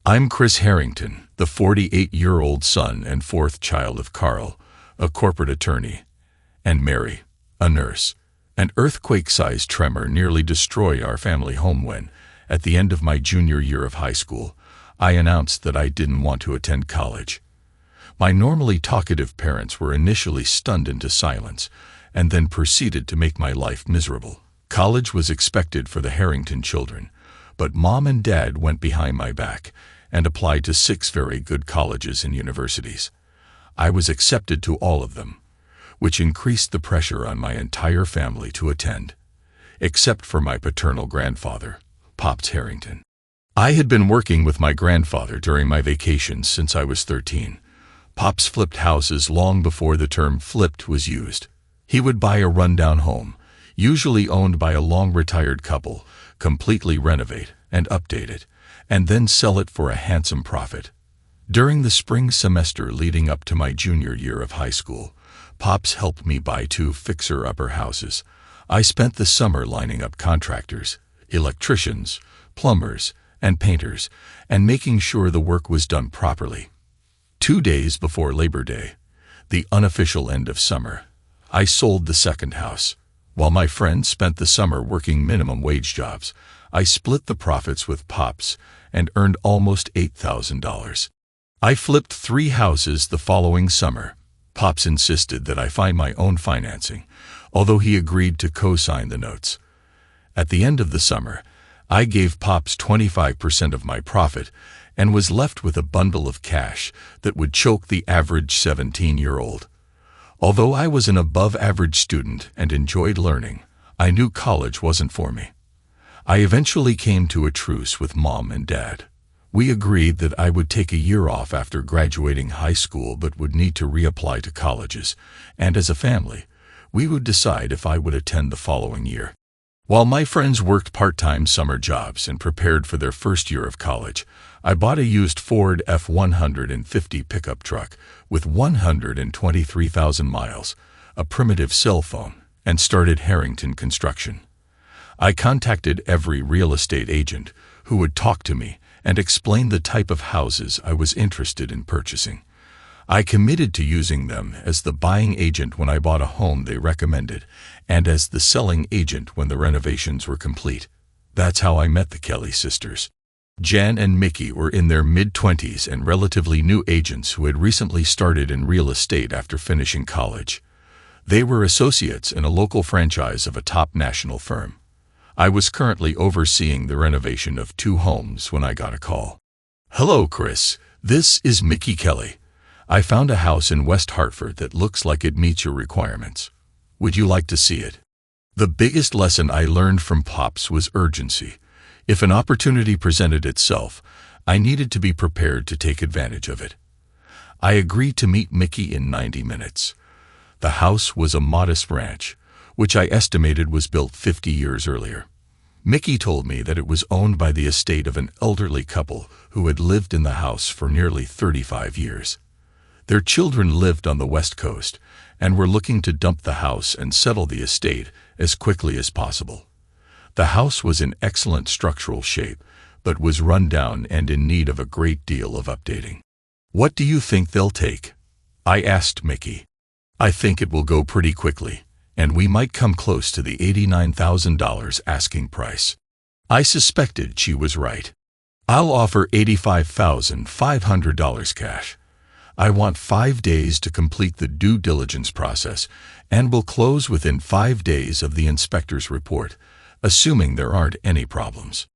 I'm Chris Harrington, the 48-year-old son and fourth child of Carl, a corporate attorney, and Mary, a nurse. An earthquake-sized tremor nearly destroyed our family home when, at the end of my junior year of high school, I announced that I didn't want to attend college. My normally talkative parents were initially stunned into silence and then proceeded to make my life miserable. College was expected for the Harrington children, but Mom and Dad went behind my back and applied to 6 very good colleges and universities. I was accepted to all of them, which increased the pressure on my entire family to attend, except for my paternal grandfather, Pops Harrington. I had been working with my grandfather during my vacations since I was 13. Pops flipped houses long before the term flipped was used. He would buy a rundown home, usually owned by a long-retired couple, completely renovate and update it, and then sell it for a handsome profit. During the spring semester leading up to my junior year of high school, Pops helped me buy 2 fixer-upper houses. I spent the summer lining up contractors, electricians, plumbers, and painters, and making sure the work was done properly. 2 days before Labor Day, the unofficial end of summer, I sold the second house. While my friends spent the summer working minimum wage jobs, I split the profits with Pops and earned almost $8,000. I flipped 3 houses the following summer. Pops insisted that I find my own financing, although he agreed to co-sign the notes. At the end of the summer, I gave Pops 25% of my profit and was left with a bundle of cash that would choke the average 17-year-old. Although I was an above-average student and enjoyed learning, I knew college wasn't for me. I eventually came to a truce with Mom and Dad. We agreed that I would take a year off after graduating high school but would need to reapply to colleges, and as a family, we would decide if I would attend the following year. While my friends worked part-time summer jobs and prepared for their first year of college, I bought a used Ford F-150 pickup truck with 123,000 miles, a primitive cell phone, and started Harrington Construction. I contacted every real estate agent who would talk to me and explain the type of houses I was interested in purchasing. I committed to using them as the buying agent when I bought a home they recommended, and as the selling agent when the renovations were complete. That's how I met the Kelly sisters. Jan and Mickey were in their mid-20s and relatively new agents who had recently started in real estate after finishing college. They were associates in a local franchise of a top national firm. I was currently overseeing the renovation of 2 homes when I got a call. "Hello, Chris. This is Mickey Kelly. I found a house in West Hartford that looks like it meets your requirements. Would you like to see it?" The biggest lesson I learned from Pops was urgency. If an opportunity presented itself, I needed to be prepared to take advantage of it. I agreed to meet Mickey in 90 minutes. The house was a modest ranch, which I estimated was built 50 years earlier. Mickey told me that it was owned by the estate of an elderly couple who had lived in the house for nearly 35 years. Their children lived on the West Coast and were looking to dump the house and settle the estate as quickly as possible. The house was in excellent structural shape, but was run down and in need of a great deal of updating. "What do you think they'll take?" I asked Mickey. "I think it will go pretty quickly, and we might come close to the $89,000 asking price." I suspected she was right. "I'll offer $85,500 cash. I want 5 days to complete the due diligence process, and will close within 5 days of the inspector's report, assuming there aren't any problems."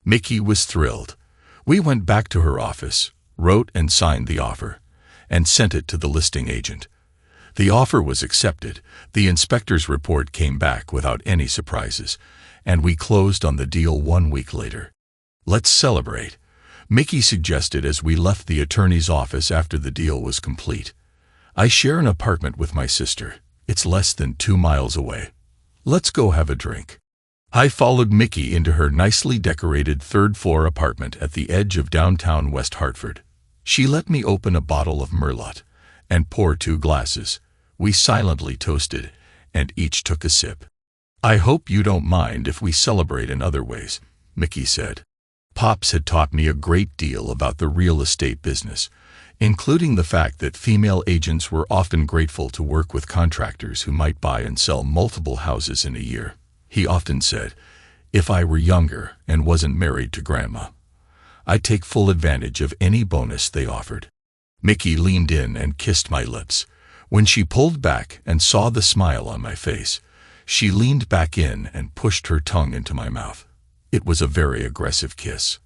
Mickey was thrilled. We went back to her office, wrote and signed the offer, and sent it to the listing agent. The offer was accepted, the inspector's report came back without any surprises, and we closed on the deal 1 week later. "Let's celebrate," Mickey suggested as we left the attorney's office after the deal was complete. "I share an apartment with my sister. It's less than 2 miles away. Let's go have a drink." I followed Mickey into her nicely decorated 3rd-floor apartment at the edge of downtown West Hartford. She let me open a bottle of Merlot and pour 2 glasses. We silently toasted, and each took a sip. "I hope you don't mind if we celebrate in other ways," Mickey said. Pops had taught me a great deal about the real estate business, including the fact that female agents were often grateful to work with contractors who might buy and sell multiple houses in a year. He often said, if I were younger and wasn't married to Grandma, I'd take full advantage of any bonus they offered. Mickey leaned in and kissed my lips. When she pulled back and saw the smile on my face, she leaned back in and pushed her tongue into my mouth. It was a very aggressive kiss.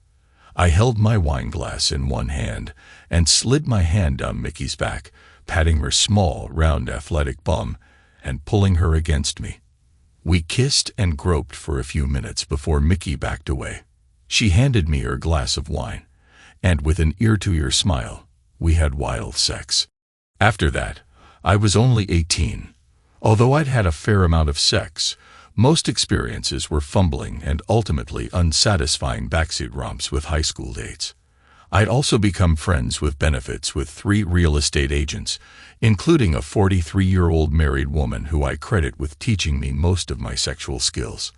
I held my wine glass in one hand and slid my hand down Mickey's back, patting her small, round, athletic bum and pulling her against me. We kissed and groped for a few minutes before Mickey backed away. She handed me her glass of wine, and with an ear-to-ear smile, we had wild sex. After that, I was only 18. Although I'd had a fair amount of sex, most experiences were fumbling and ultimately unsatisfying backseat romps with high school dates. I'd also become friends with benefits with 3 real estate agents, including a 43-year-old married woman who I credit with teaching me most of my sexual skills.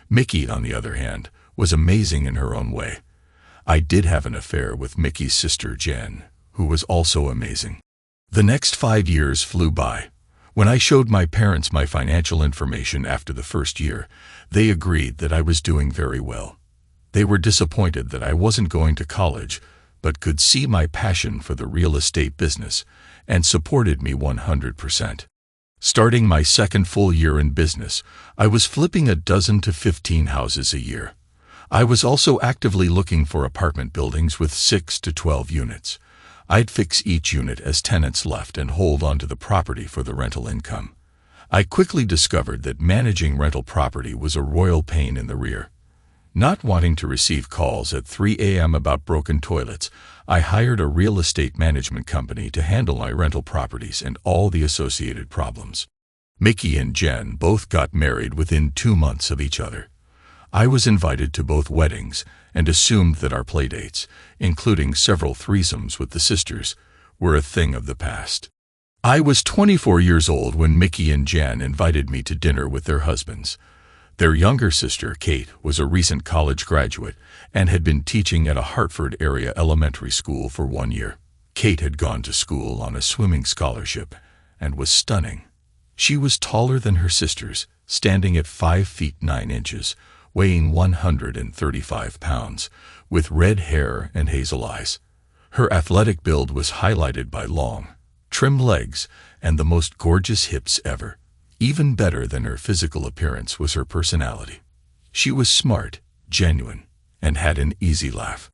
Mickey, on the other hand, was amazing in her own way. I did have an affair with Mickey's sister Jen, who was also amazing. The next 5 years flew by. When I showed my parents my financial information after the first year, they agreed that I was doing very well. They were disappointed that I wasn't going to college, but could see my passion for the real estate business and supported me 100%. Starting my second full year in business, I was flipping a dozen to 15 houses a year. I was also actively looking for apartment buildings with 6 to 12 units. I'd fix each unit as tenants left and hold onto the property for the rental income. I quickly discovered that managing rental property was a royal pain in the rear. Not wanting to receive calls at 3 a.m. about broken toilets, I hired a real estate management company to handle my rental properties and all the associated problems. Mickey and Jen both got married within 2 months of each other. I was invited to both weddings and assumed that our playdates, including several threesomes with the sisters, were a thing of the past. I was 24 years old when Mickey and Jen invited me to dinner with their husbands. Their younger sister, Kate, was a recent college graduate and had been teaching at a Hartford area elementary school for 1 year. Kate had gone to school on a swimming scholarship and was stunning. She was taller than her sisters, standing at 5 feet 9 inches, weighing 135 pounds, with red hair and hazel eyes. Her athletic build was highlighted by long, trim legs and the most gorgeous hips ever. Even better than her physical appearance was her personality. She was smart, genuine, and had an easy laugh.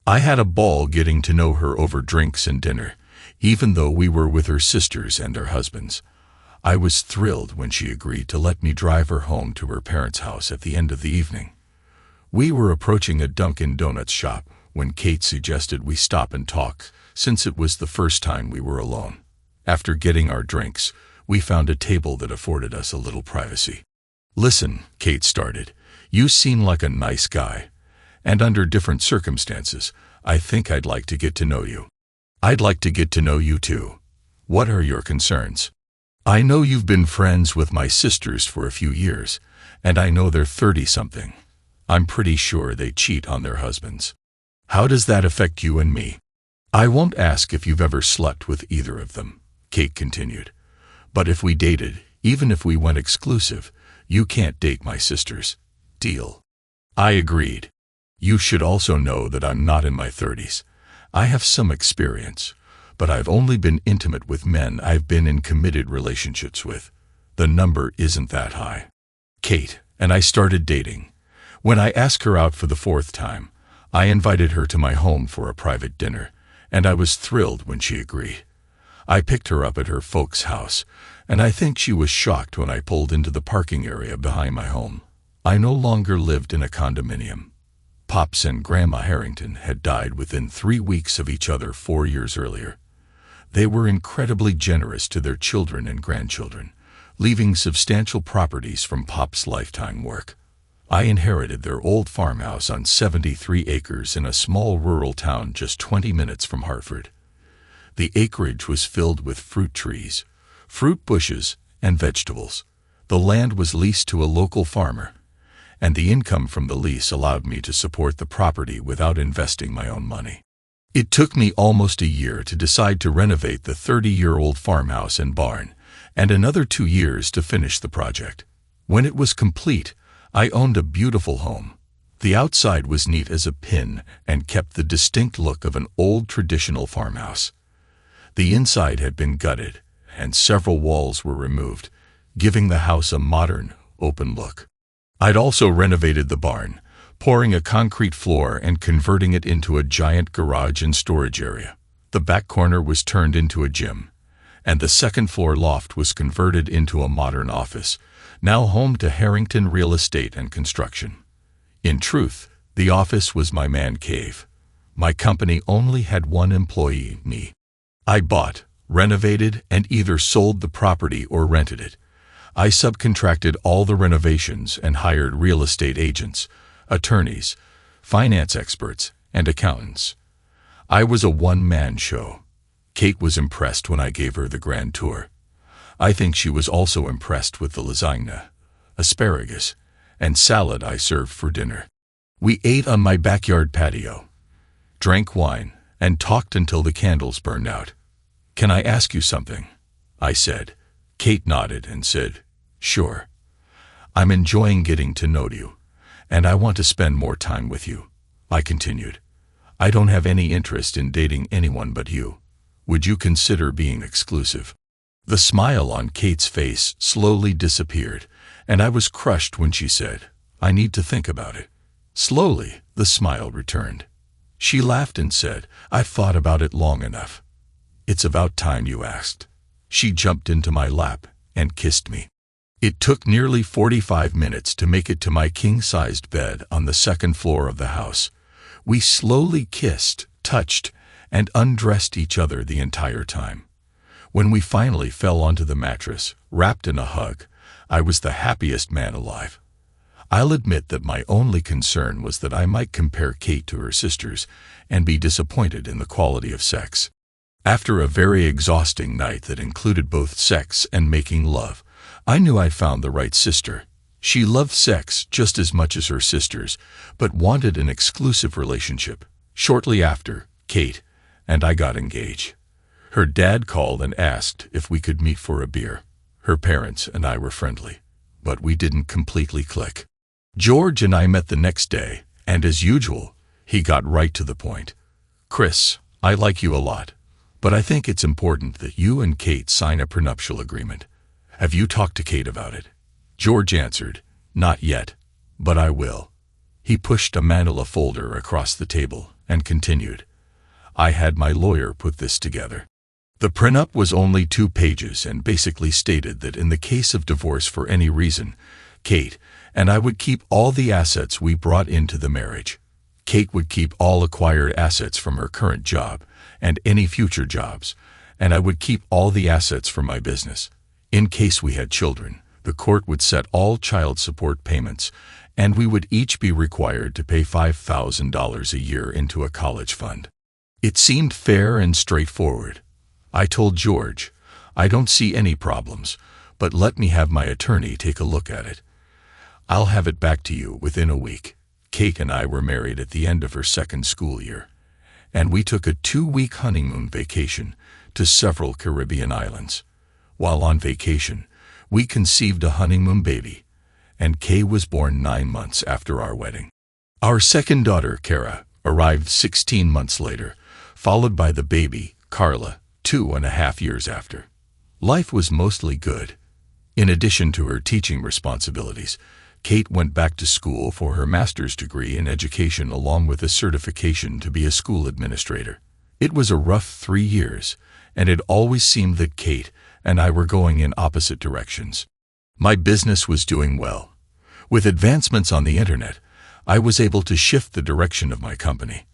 I had a ball getting to know her over drinks and dinner, even though we were with her sisters and their husbands. I was thrilled when she agreed to let me drive her home to her parents' house at the end of the evening. We were approaching a Dunkin' Donuts shop when Kate suggested we stop and talk, since it was the first time we were alone. After getting our drinks, we found a table that afforded us a little privacy. "Listen," Kate started, "you seem like a nice guy, and under different circumstances, I think I'd like to get to know you. I'd like to get to know you too. What are your concerns? I know you've been friends with my sisters for a few years, and I know they're 30-something. I'm pretty sure they cheat on their husbands. How does that affect you and me? I won't ask if you've ever slept with either of them," Kate continued. "But if we dated, even if we went exclusive, you can't date my sisters. Deal?" I agreed. "You should also know that I'm not in my 30s. I have some experience, but I've only been intimate with men I've been in committed relationships with. The number isn't that high." Kate and I started dating. When I asked her out for the 4th time, I invited her to my home for a private dinner, and I was thrilled when she agreed. I picked her up at her folks' house, and I think she was shocked when I pulled into the parking area behind my home. I no longer lived in a condominium. Pops and Grandma Harrington had died within 3 weeks of each other 4 years earlier. They were incredibly generous to their children and grandchildren, leaving substantial properties from Pop's lifetime work. I inherited their old farmhouse on 73 acres in a small rural town just 20 minutes from Hartford. The acreage was filled with fruit trees, fruit bushes, and vegetables. The land was leased to a local farmer, and the income from the lease allowed me to support the property without investing my own money. It took me almost a year to decide to renovate the 30-year-old farmhouse and barn, and another 2 years to finish the project. When it was complete, I owned a beautiful home. The outside was neat as a pin and kept the distinct look of an old traditional farmhouse. The inside had been gutted, and several walls were removed, giving the house a modern, open look. I'd also renovated the barn, pouring a concrete floor and converting it into a giant garage and storage area. The back corner was turned into a gym, and the second-floor loft was converted into a modern office, now home to Harrington Real Estate and Construction. In truth, the office was my man cave. My company only had one employee, me. I bought, renovated, and either sold the property or rented it. I subcontracted all the renovations and hired real estate agents, attorneys, finance experts, and accountants. I was a one-man show. Kate was impressed when I gave her the grand tour. I think she was also impressed with the lasagna, asparagus, and salad I served for dinner. We ate on my backyard patio, drank wine, and talked until the candles burned out. "Can I ask you something?" I said. Kate nodded and said, "Sure. I'm enjoying getting to know you, and I want to spend more time with you." I continued. "I don't have any interest in dating anyone but you. Would you consider being exclusive?" The smile on Kate's face slowly disappeared, and I was crushed when she said, "I need to think about it." Slowly, the smile returned. She laughed and said, "I've thought about it long enough. It's about time you asked." She jumped into my lap and kissed me. It took nearly 45 minutes to make it to my king-sized bed on the second floor of the house. We slowly kissed, touched, and undressed each other the entire time. When we finally fell onto the mattress, wrapped in a hug, I was the happiest man alive. I'll admit that my only concern was that I might compare Kate to her sisters and be disappointed in the quality of sex. After a very exhausting night that included both sex and making love, I knew I'd found the right sister. She loved sex just as much as her sisters, but wanted an exclusive relationship. Shortly after, Kate and I got engaged. Her dad called and asked if we could meet for a beer. Her parents and I were friendly, but we didn't completely click. George and I met the next day, and as usual, he got right to the point. "Chris, I like you a lot, but I think it's important that you and Kate sign a prenuptial agreement. Have you talked to Kate about it?" George answered, "Not yet, but I will." He pushed a manila folder across the table and continued, "I had my lawyer put this together." The prenup was only 2 pages and basically stated that in the case of divorce for any reason, Kate and I would keep all the assets we brought into the marriage. Kate would keep all acquired assets from her current job and any future jobs, and I would keep all the assets from my business. In case we had children, the court would set all child support payments, and we would each be required to pay $5,000 a year into a college fund. It seemed fair and straightforward. I told George, "I don't see any problems, but let me have my attorney take a look at it. I'll have it back to you within a week." Kate and I were married at the end of her second school year, and we took a 2-week honeymoon vacation to several Caribbean islands. While on vacation, we conceived a honeymoon baby, and Kay was born 9 months after our wedding. Our second daughter, Kara, arrived 16 months later, followed by the baby, Carla, 2.5 years after. Life was mostly good. In addition to her teaching responsibilities, Kate went back to school for her master's degree in education along with a certification to be a school administrator. It was a rough 3 years, and it always seemed that Kate and I were going in opposite directions. My business was doing well. With advancements on the internet, I was able to shift the direction of my company.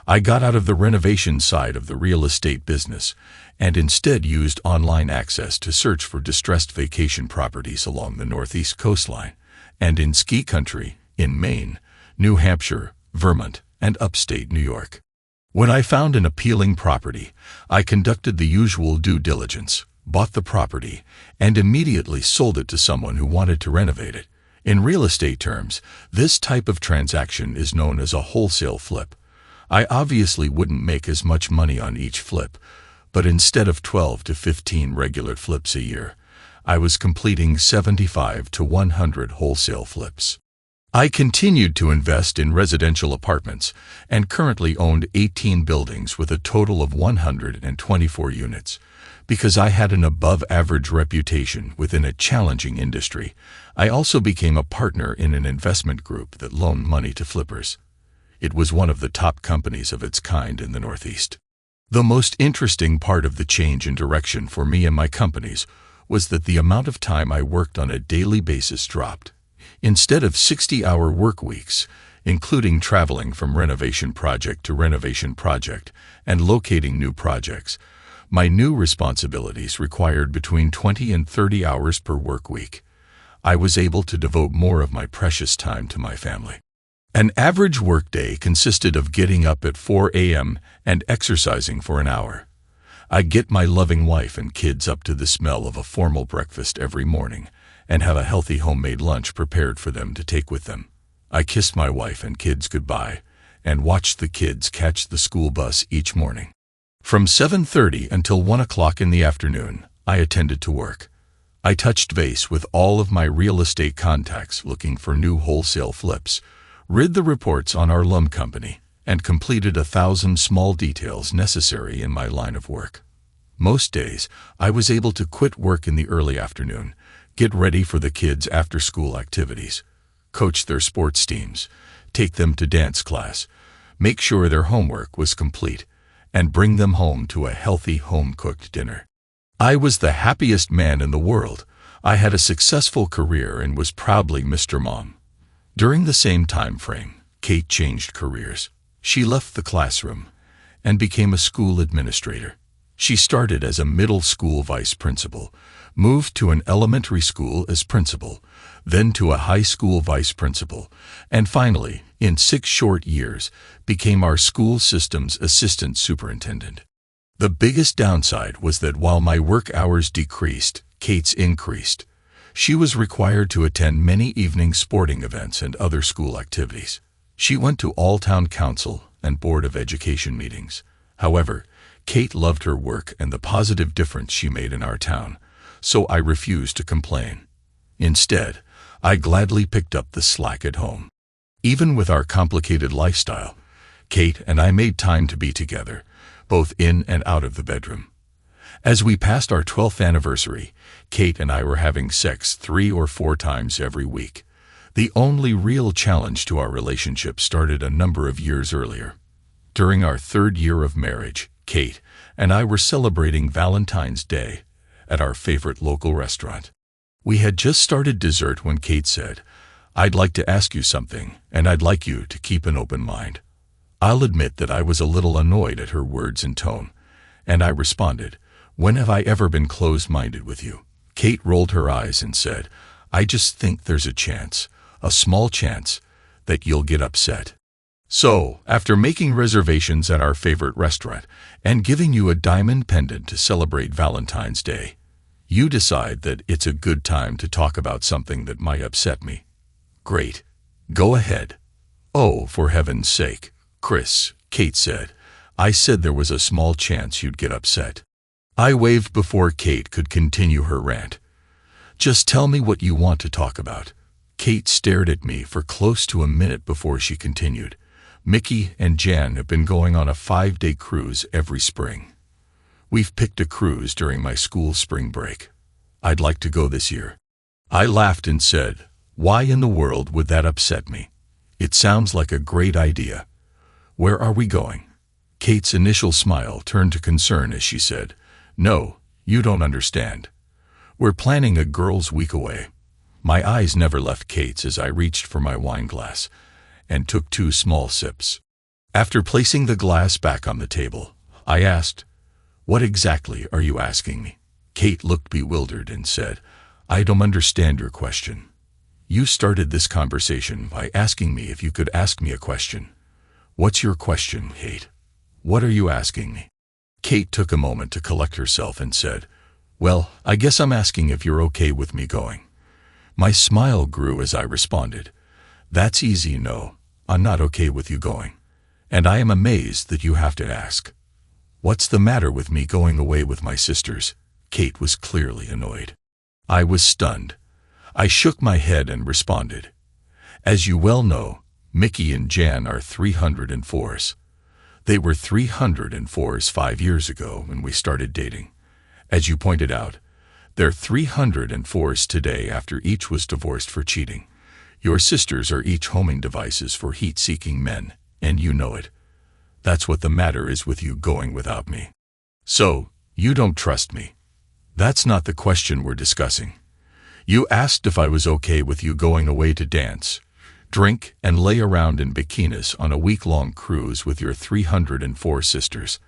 I got out of the renovation side of the real estate business and instead used online access to search for distressed vacation properties along the Northeast coastline and in ski country in Maine, New Hampshire, Vermont, and upstate New York. When I found an appealing property, I conducted the usual due diligence, bought the property, and immediately sold it to someone who wanted to renovate it, In real estate terms, this type of transaction is known as a wholesale flip. I obviously wouldn't make as much money on each flip, but instead of 12 to 15 regular flips a year, I was completing 75 to 100 wholesale flips. I continued to invest in residential apartments and currently owned 18 buildings with a total of 124 units. Because I had an above-average reputation within a challenging industry, I also became a partner in an investment group that loaned money to flippers. It was one of the top companies of its kind in the Northeast. The most interesting part of the change in direction for me and my companies was that the amount of time I worked on a daily basis dropped. Instead of 60-hour work weeks, including traveling from renovation project to renovation project and locating new projects, my new responsibilities required between 20 and 30 hours per work week. I was able to devote more of my precious time to my family. An average workday consisted of getting up at 4 a.m. and exercising for an hour. I get my loving wife and kids up to the smell of a formal breakfast every morning and have a healthy homemade lunch prepared for them to take with them. I kissed my wife and kids goodbye and watched the kids catch the school bus each morning. From 7:30 until 1 o'clock in the afternoon, I attended to work. I touched base with all of my real estate contacts looking for new wholesale flips, read the reports on our loan company, and completed 1,000 small details necessary in my line of work. Most days, I was able to quit work in the early afternoon, get ready for the kids' after-school activities, coach their sports teams, take them to dance class, make sure their homework was complete, and bring them home to a healthy home-cooked dinner. I was the happiest man in the world. I had a successful career and was proudly Mr. Mom. During the same time frame, Kate changed careers. She left the classroom and became a school administrator. She started as a middle school vice principal, moved to an elementary school as principal, then to a high school vice principal, and finally, in 6 short years, became our school system's assistant superintendent. The biggest downside was that while my work hours decreased, Kate's increased. She was required to attend many evening sporting events and other school activities. She went to all town council and board of education meetings. However, Kate loved her work and the positive difference she made in our town, so I refused to complain. Instead, I gladly picked up the slack at home. Even with our complicated lifestyle, Kate and I made time to be together, both in and out of the bedroom. As we passed our 12th anniversary, Kate and I were having sex 3 or 4 times every week. The only real challenge to our relationship started a number of years earlier. During our 3rd year of marriage, Kate and I were celebrating Valentine's Day at our favorite local restaurant. We had just started dessert when Kate said, "I'd like to ask you something, and I'd like you to keep an open mind." I'll admit that I was a little annoyed at her words and tone, and I responded, "When have I ever been closed-minded with you?" Kate rolled her eyes and said, "I just think there's a chance, a small chance, that you'll get upset. So, after making reservations at our favorite restaurant and giving you a diamond pendant to celebrate Valentine's Day, you decide that it's a good time to talk about something that might upset me. Great. Go ahead." "Oh, for heaven's sake, Chris," Kate said. "I said there was a small chance you'd get upset." I waved before Kate could continue her rant. "Just tell me what you want to talk about." Kate stared at me for close to a minute before she continued. "Mickey and Jan have been going on a 5-day cruise every spring. We've picked a cruise during my school spring break. I'd like to go this year." I laughed and said, "Why in the world would that upset me? It sounds like a great idea. Where are we going?" Kate's initial smile turned to concern as she said, "No, you don't understand. We're planning a girls' week away." My eyes never left Kate's as I reached for my wine glass and took 2 small sips. After placing the glass back on the table, I asked, "What exactly are you asking me?" Kate looked bewildered and said, "I don't understand your question. You started this conversation by asking me if you could ask me a question. What's your question, Kate? What are you asking me?" Kate took a moment to collect herself and said, "Well, I guess I'm asking if you're okay with me going. My smile grew as I responded, "That's easy, no. I'm not okay with you going. And I am amazed that you have to ask. What's the matter with me going away with my sisters?" Kate was clearly annoyed. I was stunned. I shook my head and responded, "As you well know, Mickey and Jan are 304s. They were 304s 5 years ago when we started dating. As you pointed out, they're 304s today after each was divorced for cheating. Your sisters are each homing devices for heat-seeking men, and you know it. That's what the matter is with you going without me. So, you don't trust me. That's not the question we're discussing. You asked if I was okay with you going away to dance, drink, and lay around in bikinis on a week-long cruise with your 304 sisters.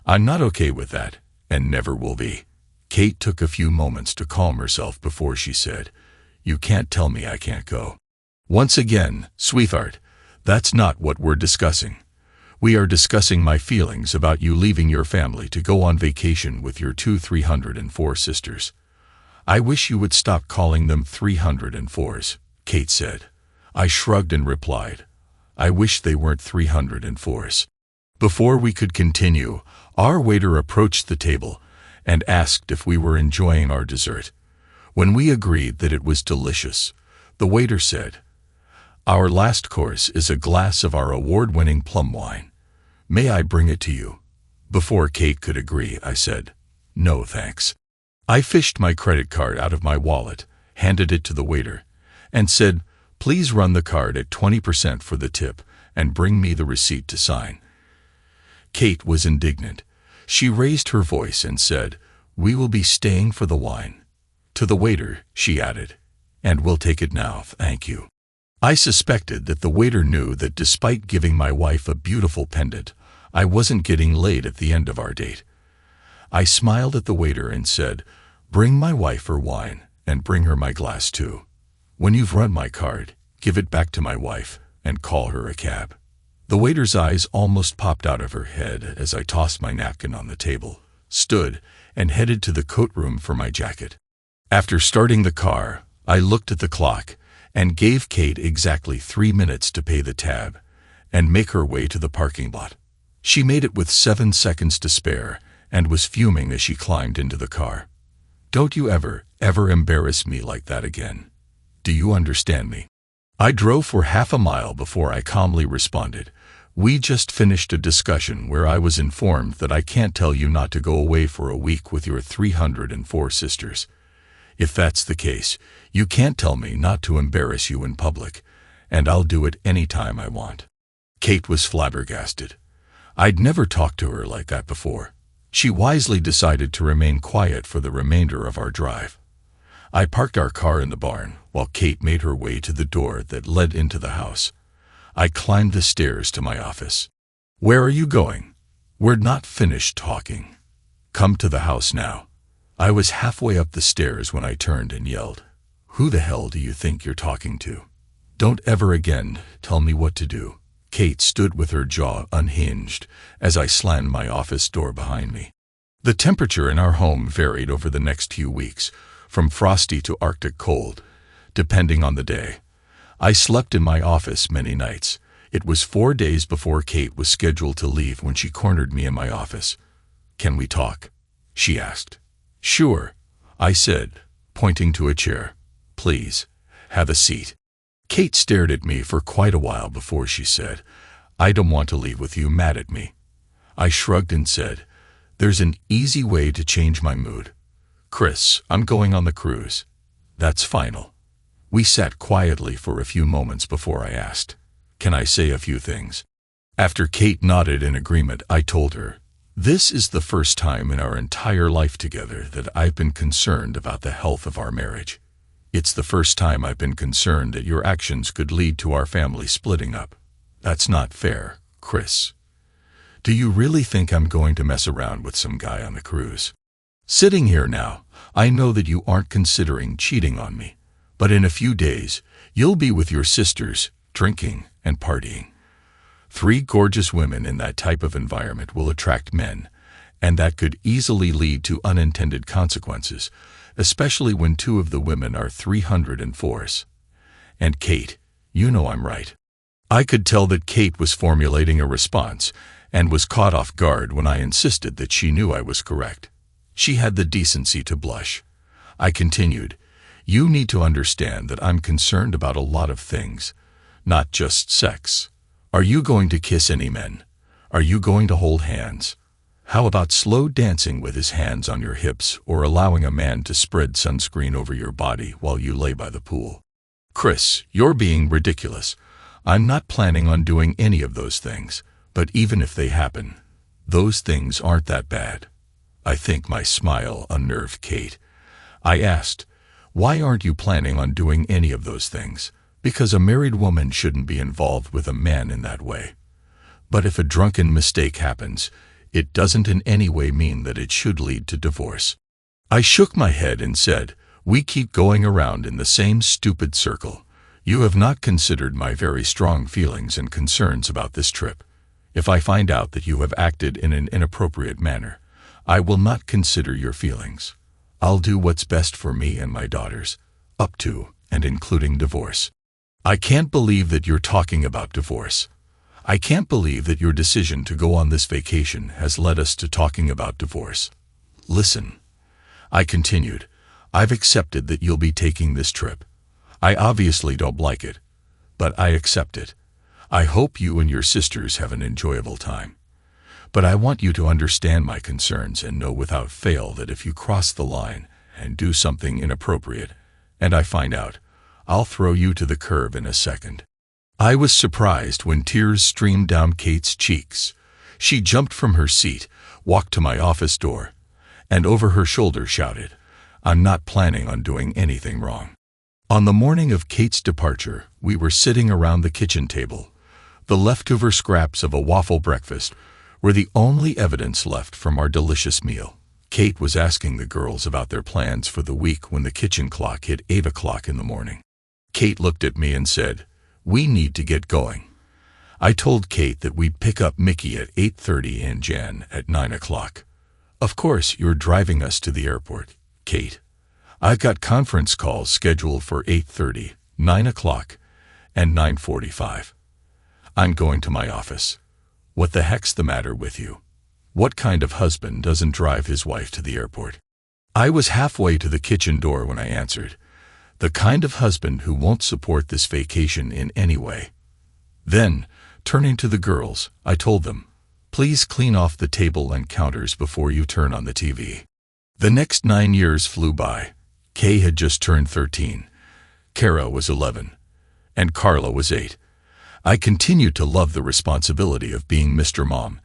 I'm not okay with that, and never will be." Kate took a few moments to calm herself before she said, "You can't tell me I can't go." "Once again, sweetheart, that's not what we're discussing. We are discussing my feelings about you leaving your family to go on vacation with your 304 sisters. I wish you would stop calling them 304s, Kate said. I shrugged and replied, "I wish they weren't 304s. Before we could continue, our waiter approached the table and asked if we were enjoying our dessert. When we agreed that it was delicious, the waiter said, "Our last course is a glass of our award-winning plum wine. May I bring it to you?" Before Kate could agree, I said, "No, thanks." I fished my credit card out of my wallet, handed it to the waiter, and said, "Please run the card at 20% for the tip and bring me the receipt to sign." Kate was indignant. She raised her voice and said, "We will be staying for the wine." To the waiter, she added, "And we'll take it now, thank you." I suspected that the waiter knew that despite giving my wife a beautiful pendant, I wasn't getting laid at the end of our date. I smiled at the waiter and said, "Bring my wife her wine, and bring her my glass too. When you've run my card, give it back to my wife, and call her a cab." The waiter's eyes almost popped out of her head as I tossed my napkin on the table, stood, and headed to the coat room for my jacket. After starting the car, I looked at the clock and gave Kate exactly 3 minutes to pay the tab and make her way to the parking lot. She made it with 7 seconds to spare and was fuming as she climbed into the car. "Don't you ever embarrass me like that again. Do you understand me?" I drove for half a mile before I calmly responded, "We just finished a discussion where I was informed that I can't tell you not to go away for a week with your 304 sisters. If that's the case, you can't tell me not to embarrass you in public, and I'll do it any time I want." Kate was flabbergasted. I'd never talked to her like that before. She wisely decided to remain quiet for the remainder of our drive. I parked our car in the barn while Kate made her way to the door that led into the house. I climbed the stairs to my office. "Where are you going? We're not finished talking. Come to the house now." I was halfway up the stairs when I turned and yelled, "Who the hell do you think you're talking to? Don't ever again tell me what to do." Kate stood with her jaw unhinged as I slammed my office door behind me. The temperature in our home varied over the next few weeks, from frosty to Arctic cold, depending on the day. I slept in my office many nights. It was 4 days before Kate was scheduled to leave when she cornered me in my office. "Can we talk?" she asked. "Sure," I said, pointing to a chair. "Please, have a seat." Kate stared at me for quite a while before she said, "I don't want to leave with you mad at me." I shrugged and said, "There's an easy way to change my mood. Chris, I'm going on the cruise. That's final." We sat quietly for a few moments before I asked, "Can I say a few things?" After Kate nodded in agreement, I told her, "This is the first time in our entire life together that I've been concerned about the health of our marriage. It's the first time I've been concerned that your actions could lead to our family splitting up. That's not fair, Chris. Do you really think I'm going to mess around with some guy on the cruise? Sitting here now, I know that you aren't considering cheating on me, but in a few days, you'll be with your sisters, drinking and partying. 3 gorgeous women in that type of environment will attract men, and that could easily lead to unintended consequences, especially when two of the women are 304s. And Kate, you know I'm right. I could tell that Kate was formulating a response and was caught off guard when I insisted that she knew I was correct. She had the decency to blush. I continued, you need to understand that I'm concerned about a lot of things, not just sex. Are you going to kiss any men? Are you going to hold hands? How about slow dancing with his hands on your hips or allowing a man to spread sunscreen over your body while you lay by the pool? Chris, you're being ridiculous. I'm not planning on doing any of those things, but even if they happen, those things aren't that bad. I think my smile unnerved Kate. I asked, why aren't you planning on doing any of those things? Because a married woman shouldn't be involved with a man in that way. But if a drunken mistake happens, it doesn't in any way mean that it should lead to divorce. I shook my head and said, we keep going around in the same stupid circle. You have not considered my very strong feelings and concerns about this trip. If I find out that you have acted in an inappropriate manner, I will not consider your feelings. I'll do what's best for me and my daughters, up to and including divorce. I can't believe that you're talking about divorce. I can't believe that your decision to go on this vacation has led us to talking about divorce. Listen, I continued, I've accepted that you'll be taking this trip. I obviously don't like it, but I accept it. I hope you and your sisters have an enjoyable time. But I want you to understand my concerns and know without fail that if you cross the line and do something inappropriate, and I find out, I'll throw you to the curb in a second. I was surprised when tears streamed down Kate's cheeks. She jumped from her seat, walked to my office door, and over her shoulder shouted, I'm not planning on doing anything wrong. On the morning of Kate's departure, we were sitting around the kitchen table. The leftover scraps of a waffle breakfast were the only evidence left from our delicious meal. Kate was asking the girls about their plans for the week when the kitchen clock hit 8 o'clock in the morning. Kate looked at me and said, we need to get going. I told Kate that we'd pick up Mickey at 8:30 and Jan at 9 o'clock. Of course, you're driving us to the airport, Kate. I've got conference calls scheduled for 8:30, 9 o'clock, and 9:45. I'm going to my office. What the heck's the matter with you? What kind of husband doesn't drive his wife to the airport? I was halfway to the kitchen door when I answered, the kind of husband who won't support this vacation in any way. Then, turning to the girls, I told them, please clean off the table and counters before you turn on the TV. The next 9 years flew by. Kay had just turned 13. Kara was 11. And Carla was 8. I continued to love the responsibility of being Mr. Mom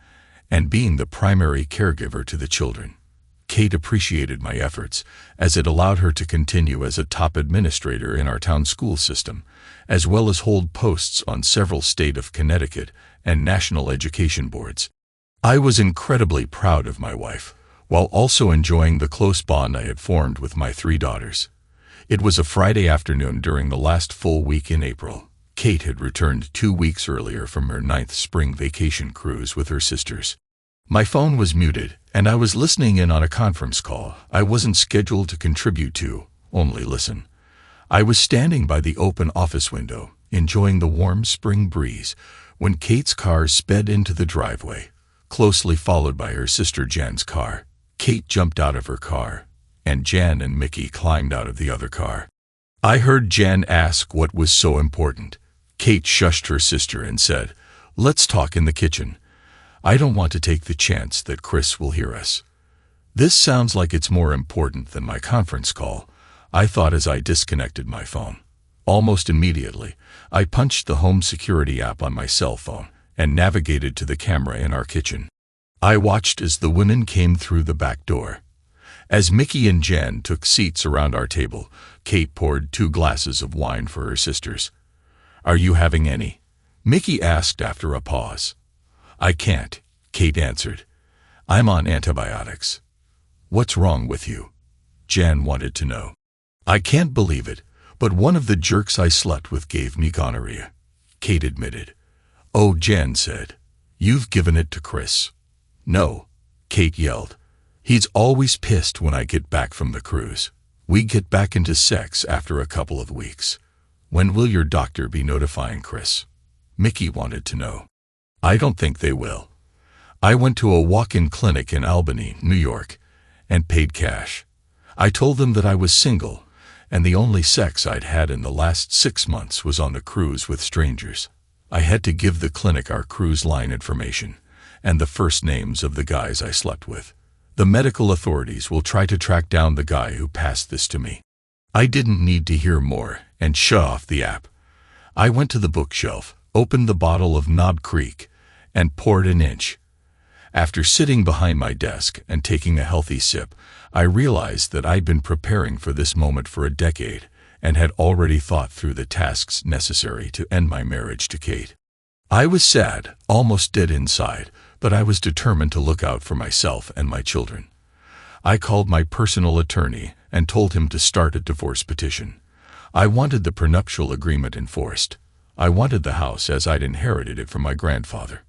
and being the primary caregiver to the children. Kate appreciated my efforts, as it allowed her to continue as a top administrator in our town school system, as well as hold posts on several state of Connecticut and national education boards. I was incredibly proud of my wife, while also enjoying the close bond I had formed with my 3 daughters. It was a Friday afternoon during the last full week in April. Kate had returned 2 weeks earlier from her 9th spring vacation cruise with her sisters. My phone was muted, and I was listening in on a conference call I wasn't scheduled to contribute to, only listen. I was standing by the open office window, enjoying the warm spring breeze, when Kate's car sped into the driveway, closely followed by her sister Jan's car. Kate jumped out of her car, and Jan and Mickey climbed out of the other car. I heard Jan ask what was so important. Kate shushed her sister and said, let's talk in the kitchen. I don't want to take the chance that Chris will hear us. This sounds like it's more important than my conference call, I thought as I disconnected my phone. Almost immediately, I punched the home security app on my cell phone and navigated to the camera in our kitchen. I watched as the women came through the back door. As Mickey and Jan took seats around our table, Kate poured 2 glasses of wine for her sisters. Are you having any? Mickey asked after a pause. I can't, Kate answered. I'm on antibiotics. What's wrong with you? Jan wanted to know. I can't believe it, but one of the jerks I slept with gave me gonorrhea, Kate admitted. Oh, Jan said. You've given it to Chris. No, Kate yelled. "He's always pissed when I get back from the cruise. We get back into sex after a couple of weeks. When will your doctor be notifying Chris?" Mickey wanted to know. "I don't think they will. I went to a walk-in clinic in Albany, New York, and paid cash. I told them that I was single, and the only sex I'd had in the last 6 months was on the cruise with strangers. I had to give the clinic our cruise line information and the first names of the guys I slept with. The medical authorities will try to track down the guy who passed this to me." I didn't need to hear more and shut off the app. I went to the bookshelf, opened the bottle of Knob Creek, and poured an inch. After sitting behind my desk and taking a healthy sip, I realized that I'd been preparing for this moment for a decade and had already thought through the tasks necessary to end my marriage to Kate. I was sad, almost dead inside, but I was determined to look out for myself and my children. I called my personal attorney and told him to start a divorce petition. I wanted the prenuptial agreement enforced. I wanted the house as I'd inherited it from my grandfather.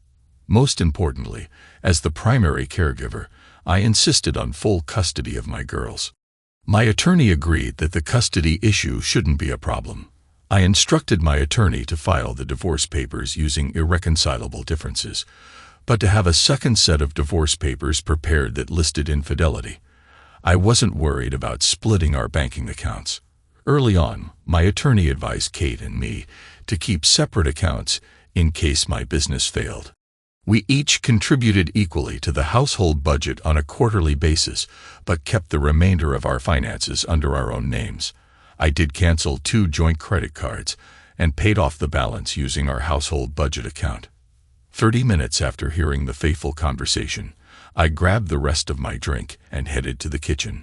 Most importantly, as the primary caregiver, I insisted on full custody of my girls. My attorney agreed that the custody issue shouldn't be a problem. I instructed my attorney to file the divorce papers using irreconcilable differences, but to have a second set of divorce papers prepared that listed infidelity. I wasn't worried about splitting our banking accounts. Early on, my attorney advised Kate and me to keep separate accounts in case my business failed. We each contributed equally to the household budget on a quarterly basis, but kept the remainder of our finances under our own names. I did cancel 2 joint credit cards and paid off the balance using our household budget account. 30 minutes after hearing the fateful conversation, I grabbed the rest of my drink and headed to the kitchen.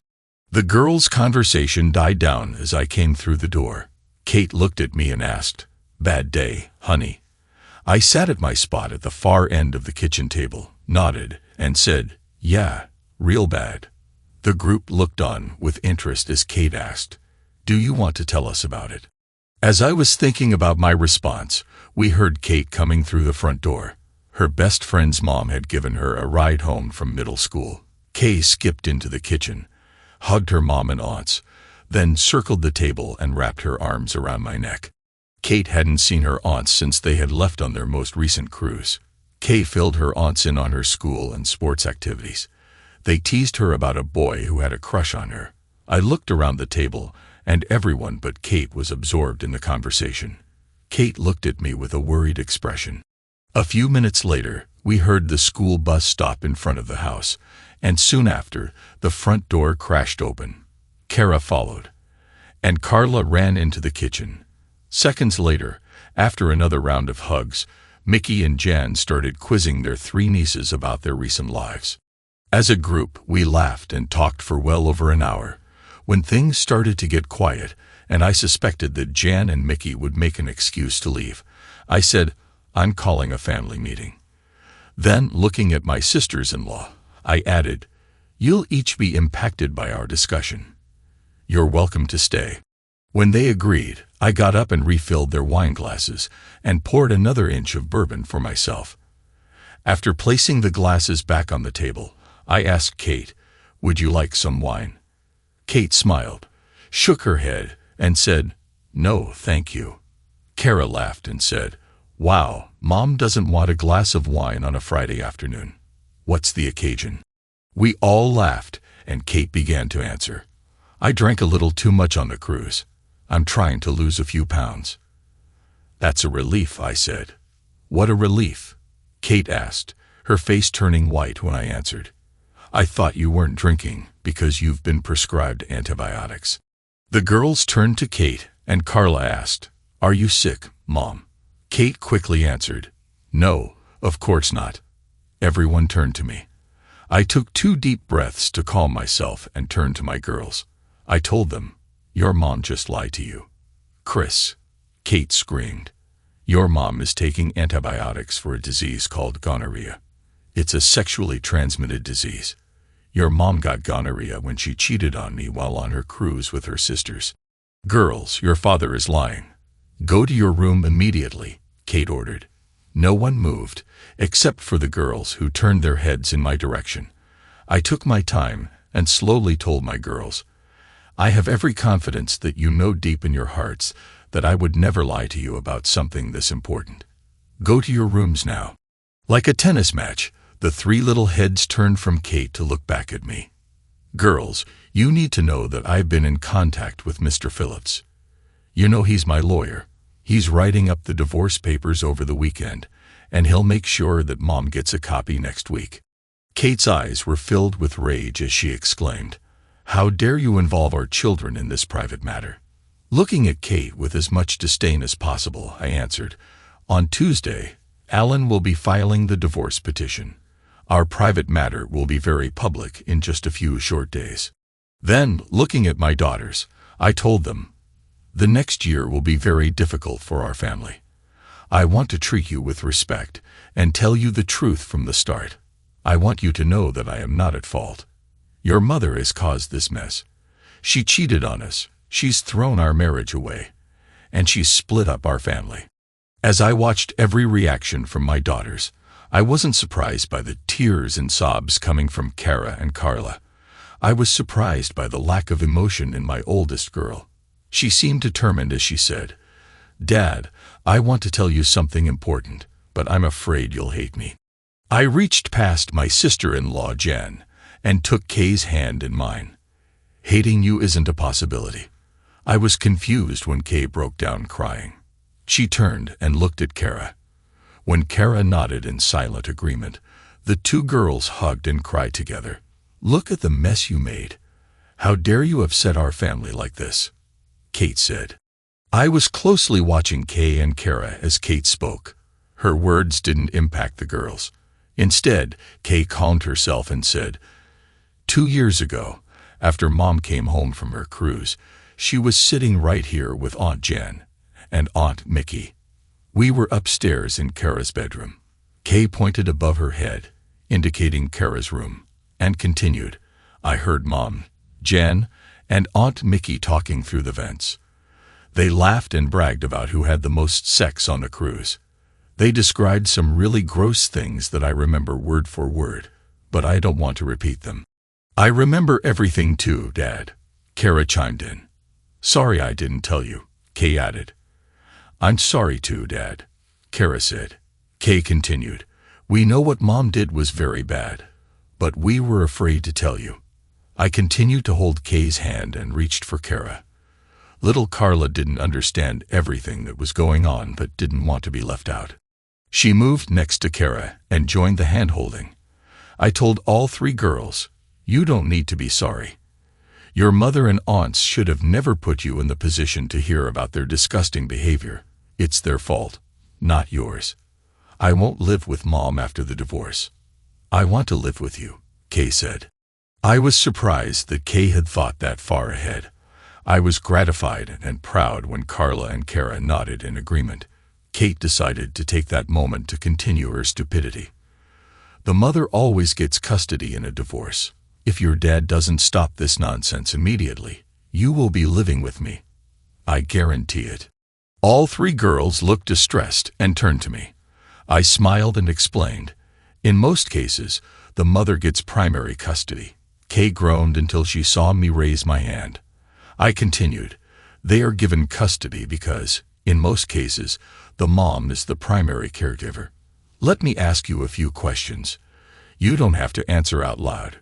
The girls' conversation died down as I came through the door. Kate looked at me and asked, "Bad day, honey?" I sat at my spot at the far end of the kitchen table, nodded, and said, "Yeah, real bad." The group looked on with interest as Kate asked, "Do you want to tell us about it?" As I was thinking about my response, we heard Kate coming through the front door. Her best friend's mom had given her a ride home from middle school. Kay skipped into the kitchen, hugged her mom and aunts, then circled the table and wrapped her arms around my neck. Kate hadn't seen her aunts since they had left on their most recent cruise. Kay filled her aunts in on her school and sports activities. They teased her about a boy who had a crush on her. I looked around the table, and everyone but Kate was absorbed in the conversation. Kate looked at me with a worried expression. A few minutes later, we heard the school bus stop in front of the house, and soon after, the front door crashed open. Kara followed, and Carla ran into the kitchen. Seconds later, after another round of hugs, Mickey and Jan started quizzing their 3 nieces about their recent lives. As a group, we laughed and talked for well over an hour. When things started to get quiet, and I suspected that Jan and Mickey would make an excuse to leave, I said, "I'm calling a family meeting." Then, looking at my sisters-in-law, I added, "You'll each be impacted by our discussion. You're welcome to stay." When they agreed, I got up and refilled their wine glasses and poured another inch of bourbon for myself. After placing the glasses back on the table, I asked Kate, "Would you like some wine?" Kate smiled, shook her head, and said, "No, thank you." Kara laughed and said, "Wow, Mom doesn't want a glass of wine on a Friday afternoon. What's the occasion?" We all laughed, and Kate began to answer. "I drank a little too much on the cruise. I'm trying to lose a few pounds." "That's a relief," I said. "What a relief?" Kate asked, her face turning white when I answered. "I thought you weren't drinking because you've been prescribed antibiotics." The girls turned to Kate, and Carla asked, "Are you sick, Mom?" Kate quickly answered, "No, of course not." Everyone turned to me. I took 2 deep breaths to calm myself and turned to my girls. I told them, "Your mom just lied to you." "Chris," Kate screamed, "your mom is taking antibiotics for a disease called gonorrhea. It's a sexually transmitted disease. Your mom got gonorrhea when she cheated on me while on her cruise with her sisters." "Girls, your father is lying. Go to your room immediately," Kate ordered. No one moved, except for the girls who turned their heads in my direction. I took my time and slowly told my girls, I have every confidence that you know deep in your hearts that I would never lie to you about something this important. Go to your rooms now. Like a tennis match, the three little heads turned from Kate to look back at me. Girls, you need to know that I've been in contact with Mr. Phillips. You know he's my lawyer. He's writing up the divorce papers over the weekend, and he'll make sure that Mom gets a copy next week. Kate's eyes were filled with rage as she exclaimed, How dare you involve our children in this private matter? Looking at Kate with as much disdain as possible, I answered, On Tuesday, Alan will be filing the divorce petition. Our private matter will be very public in just a few short days. Then, looking at my daughters, I told them, The next year will be very difficult for our family. I want to treat you with respect and tell you the truth from the start. I want you to know that I am not at fault. Your mother has caused this mess. She cheated on us, she's thrown our marriage away, and she's split up our family. As I watched every reaction from my daughters, I wasn't surprised by the tears and sobs coming from Kara and Carla. I was surprised by the lack of emotion in my oldest girl. She seemed determined as she said, Dad, I want to tell you something important, but I'm afraid you'll hate me. I reached past my sister-in-law, Jen, and took Kay's hand in mine. Hating you isn't a possibility. I was confused when Kay broke down crying. She turned and looked at Kara. When Kara nodded in silent agreement, the two girls hugged and cried together. Look at the mess you made. How dare you upset our family like this? Kate said. I was closely watching Kay and Kara as Kate spoke. Her words didn't impact the girls. Instead, Kay calmed herself and said, 2 years ago, after Mom came home from her cruise, she was sitting right here with Aunt Jen and Aunt Mickey. We were upstairs in Kara's bedroom. Kay pointed above her head, indicating Kara's room, and continued, I heard Mom, Jen, and Aunt Mickey talking through the vents. They laughed and bragged about who had the most sex on the cruise. They described some really gross things that I remember word for word, but I don't want to repeat them. I remember everything too, Dad, Kara chimed in. Sorry I didn't tell you, Kay added. I'm sorry too, Dad, Kara said. Kay continued, We know what Mom did was very bad, but we were afraid to tell you. I continued to hold Kay's hand and reached for Kara. Little Carla didn't understand everything that was going on but didn't want to be left out. She moved next to Kara and joined the hand-holding. I told all 3 girls, You don't need to be sorry. Your mother and aunts should have never put you in the position to hear about their disgusting behavior. It's their fault, not yours. I won't live with Mom after the divorce. I want to live with you, Kay said. I was surprised that Kay had thought that far ahead. I was gratified and proud when Carla and Kara nodded in agreement. Kate decided to take that moment to continue her stupidity. The mother always gets custody in a divorce. If your dad doesn't stop this nonsense immediately, you will be living with me. I guarantee it. All 3 girls looked distressed and turned to me. I smiled and explained. In most cases, the mother gets primary custody. Kay groaned until she saw me raise my hand. I continued. They are given custody because, in most cases, the mom is the primary caregiver. Let me ask you a few questions. You don't have to answer out loud.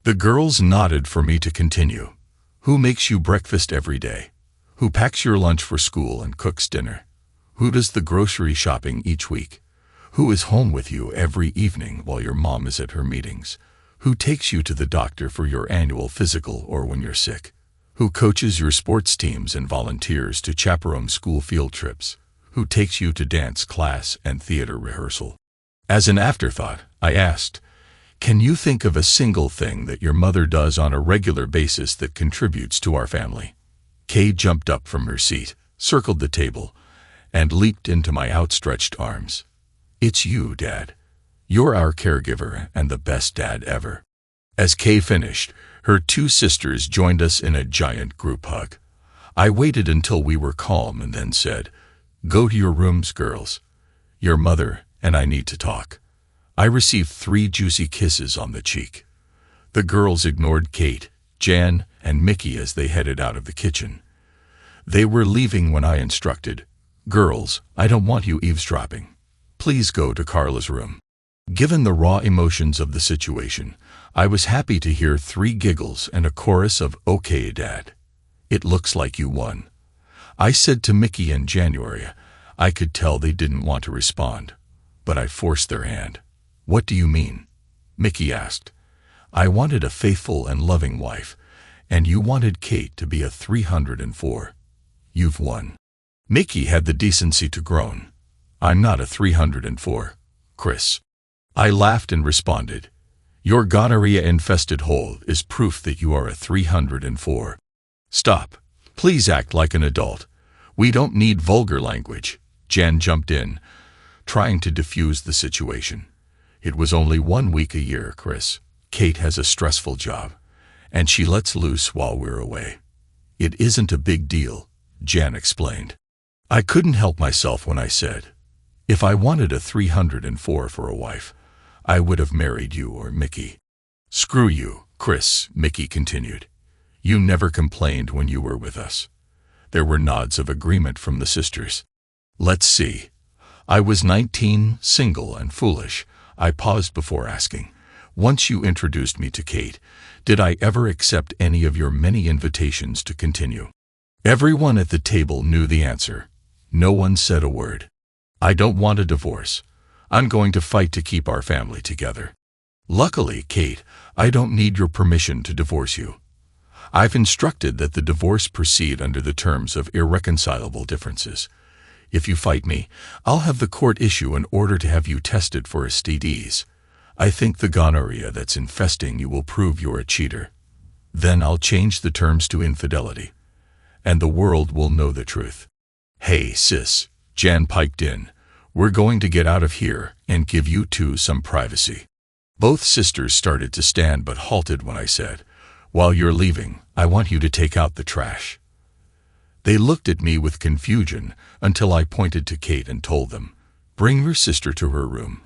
The girls nodded for me to continue. Who makes you breakfast every day? Who packs your lunch for school and cooks dinner? Who does the grocery shopping each week? Who is home with you every evening while your mom is at her meetings? Who takes you to the doctor for your annual physical or when you're sick? Who coaches your sports teams and volunteers to chaperone school field trips? Who takes you to dance class and theater rehearsal? As an afterthought, I asked, Can you think of a single thing that your mother does on a regular basis that contributes to our family? Kay jumped up from her seat, circled the table, and leaped into my outstretched arms. It's you, Dad. You're our caregiver and the best dad ever. As Kay finished, her 2 sisters joined us in a giant group hug. I waited until we were calm and then said, Go to your rooms, girls. Your mother and I need to talk. I received 3 juicy kisses on the cheek. The girls ignored Kate, Jan, and Mickey as they headed out of the kitchen. They were leaving when I instructed, "Girls, I don't want you eavesdropping. Please go to Carla's room." Given the raw emotions of the situation, I was happy to hear 3 giggles and a chorus of "Okay, Dad. It looks like you won." I said to Mickey and January. I could tell they didn't want to respond, but I forced their hand. "What do you mean?" Mickey asked. "I wanted a faithful and loving wife, and you wanted Kate to be a 304. You've won." Mickey had the decency to groan. "I'm not a 304, Chris." I laughed and responded, "Your gonorrhea-infested hole is proof that you are a 304. Stop. Please act like an adult. We don't need vulgar language." Jan jumped in, trying to defuse the situation. "It was only 1 week a year, Chris. Kate has a stressful job, and she lets loose while we're away." "It isn't a big deal," Jan explained. I couldn't help myself when I said, "If I wanted a 304 for a wife, I would have married you or Mickey." "Screw you, Chris," Mickey continued. "You never complained when you were with us." There were nods of agreement from the sisters. "Let's see. I was 19, single and foolish." I paused before asking, "Once you introduced me to Kate, did I ever accept any of your many invitations to continue?" Everyone at the table knew the answer. No one said a word. "I don't want a divorce. I'm going to fight to keep our family together." "Luckily, Kate, I don't need your permission to divorce you. I've instructed that the divorce proceed under the terms of irreconcilable differences. If you fight me, I'll have the court issue an order to have you tested for STDs. I think the gonorrhea that's infesting you will prove you're a cheater. Then I'll change the terms to infidelity, and the world will know the truth." "Hey, sis," Jan piped in. "We're going to get out of here and give you two some privacy." Both sisters started to stand but halted when I said, "While you're leaving, I want you to take out the trash." They looked at me with confusion until I pointed to Kate and told them, "Bring your sister to her room.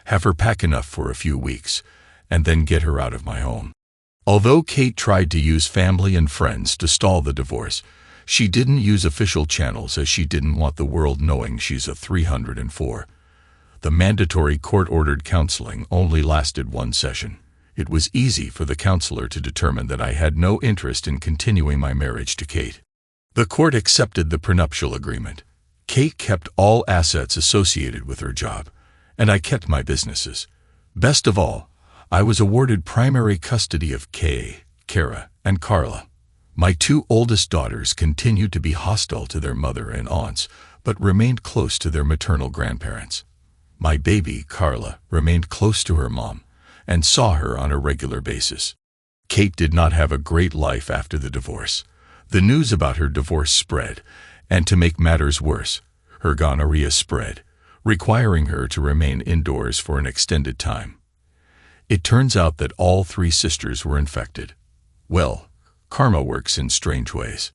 Have her pack enough for a few weeks, and then get her out of my home." Although Kate tried to use family and friends to stall the divorce, she didn't use official channels as she didn't want the world knowing she's a 304. The mandatory court-ordered counseling only lasted 1 session. It was easy for the counselor to determine that I had no interest in continuing my marriage to Kate. The court accepted the prenuptial agreement. Kate kept all assets associated with her job, and I kept my businesses. Best of all, I was awarded primary custody of Kara, and Carla. My 2 oldest daughters continued to be hostile to their mother and aunts, but remained close to their maternal grandparents. My baby, Carla, remained close to her mom, and saw her on a regular basis. Kate did not have a great life after the divorce. The news about her divorce spread, and to make matters worse, her gonorrhea spread, requiring her to remain indoors for an extended time. It turns out that all 3 sisters were infected. Well, karma works in strange ways.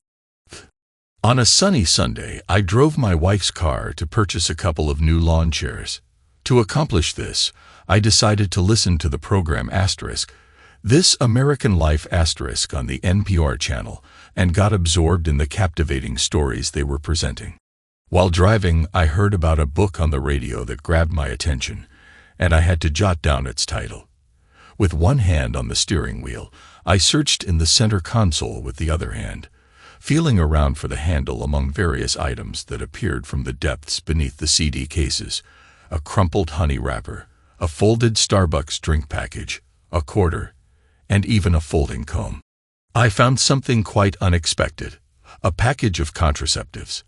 On a sunny Sunday, I drove my wife's car to purchase a couple of new lawn chairs. To accomplish this, I decided to listen to the program This American Life on the NPR channel, and got absorbed in the captivating stories they were presenting. While driving, I heard about a book on the radio that grabbed my attention, and I had to jot down its title. With one hand on the steering wheel, I searched in the center console with the other hand, feeling around for the handle among various items that appeared from the depths beneath the CD cases: a crumpled honey wrapper, a folded Starbucks drink package, a quarter, and even a folding comb. I found something quite unexpected: a package of contraceptives.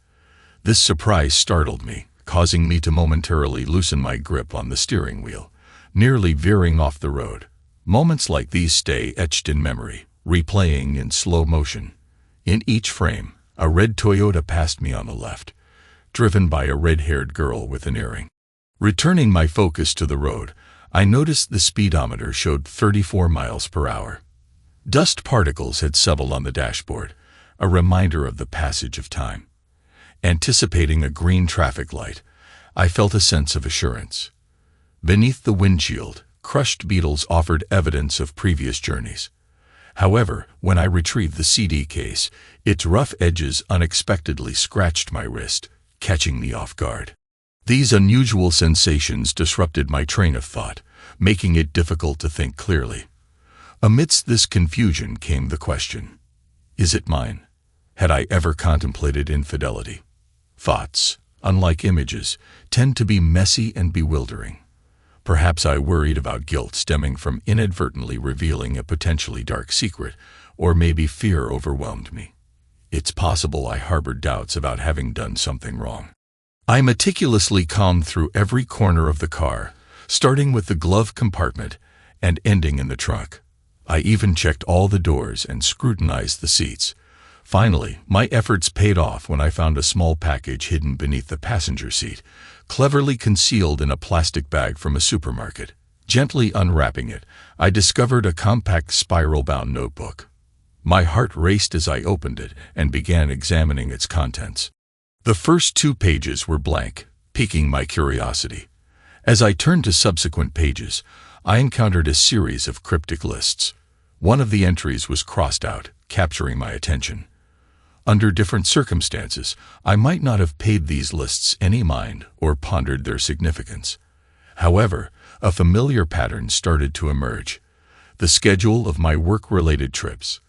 This surprise startled me, causing me to momentarily loosen my grip on the steering wheel, nearly veering off the road. Moments like these stay etched in memory, replaying in slow motion. In each frame, a red Toyota passed me on the left, driven by a red-haired girl with an earring. Returning my focus to the road, I noticed the speedometer showed 34 miles per hour. Dust particles had settled on the dashboard, a reminder of the passage of time. Anticipating a green traffic light, I felt a sense of assurance. Beneath the windshield, crushed beetles offered evidence of previous journeys. However, when I retrieved the CD case, its rough edges unexpectedly scratched my wrist, catching me off guard. These unusual sensations disrupted my train of thought, making it difficult to think clearly. Amidst this confusion came the question: is it mine? Had I ever contemplated infidelity? Thoughts, unlike images, tend to be messy and bewildering. Perhaps I worried about guilt stemming from inadvertently revealing a potentially dark secret, or maybe fear overwhelmed me. It's possible I harbored doubts about having done something wrong. I meticulously combed through every corner of the car, starting with the glove compartment and ending in the trunk. I even checked all the doors and scrutinized the seats. Finally, my efforts paid off when I found a small package hidden beneath the passenger seat, cleverly concealed in a plastic bag from a supermarket. Gently unwrapping it, I discovered a compact spiral-bound notebook. My heart raced as I opened it and began examining its contents. The first 2 pages were blank, piquing my curiosity. As I turned to subsequent pages, I encountered a series of cryptic lists. One of the entries was crossed out, capturing my attention. Under different circumstances, I might not have paid these lists any mind or pondered their significance. However, a familiar pattern started to emerge: the schedule of my work-related trips.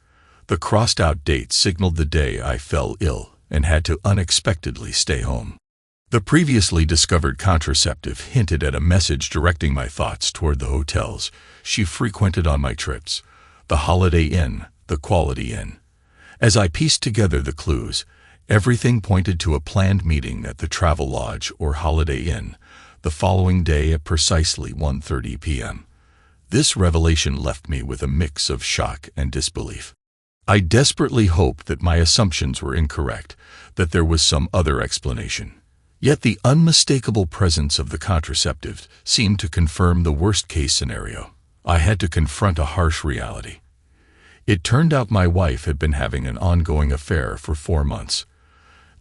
The crossed-out dates signaled the day I fell ill and had to unexpectedly stay home. The previously discovered contraceptive hinted at a message directing my thoughts toward the hotels she frequented on my trips: the Holiday Inn, the Quality Inn. As I pieced together the clues, everything pointed to a planned meeting at the Travel Lodge or Holiday Inn the following day at precisely 1:30 p.m. This revelation left me with a mix of shock and disbelief. I desperately hoped that my assumptions were incorrect, that there was some other explanation. Yet the unmistakable presence of the contraceptive seemed to confirm the worst-case scenario. I had to confront a harsh reality. It turned out my wife had been having an ongoing affair for 4 months.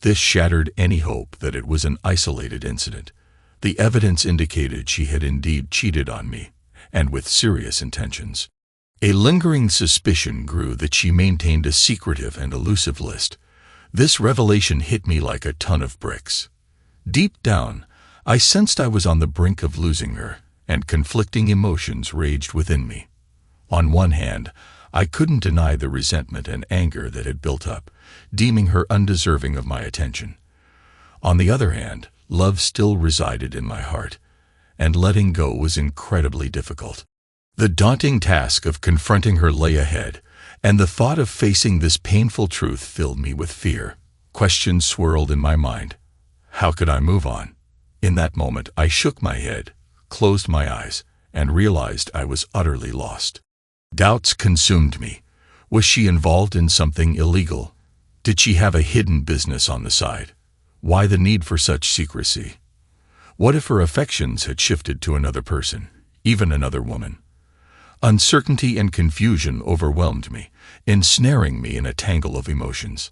This shattered any hope that it was an isolated incident. The evidence indicated she had indeed cheated on me, and with serious intentions. A lingering suspicion grew that she maintained a secretive and elusive list. This revelation hit me like a ton of bricks. Deep down, I sensed I was on the brink of losing her, and conflicting emotions raged within me. On one hand, I couldn't deny the resentment and anger that had built up, deeming her undeserving of my attention. On the other hand, love still resided in my heart, and letting go was incredibly difficult. The daunting task of confronting her lay ahead, and the thought of facing this painful truth filled me with fear. Questions swirled in my mind. How could I move on? In that moment, I shook my head, closed my eyes, and realized I was utterly lost. Doubts consumed me. Was she involved in something illegal? Did she have a hidden business on the side? Why the need for such secrecy? What if her affections had shifted to another person, even another woman? Uncertainty and confusion overwhelmed me, ensnaring me in a tangle of emotions.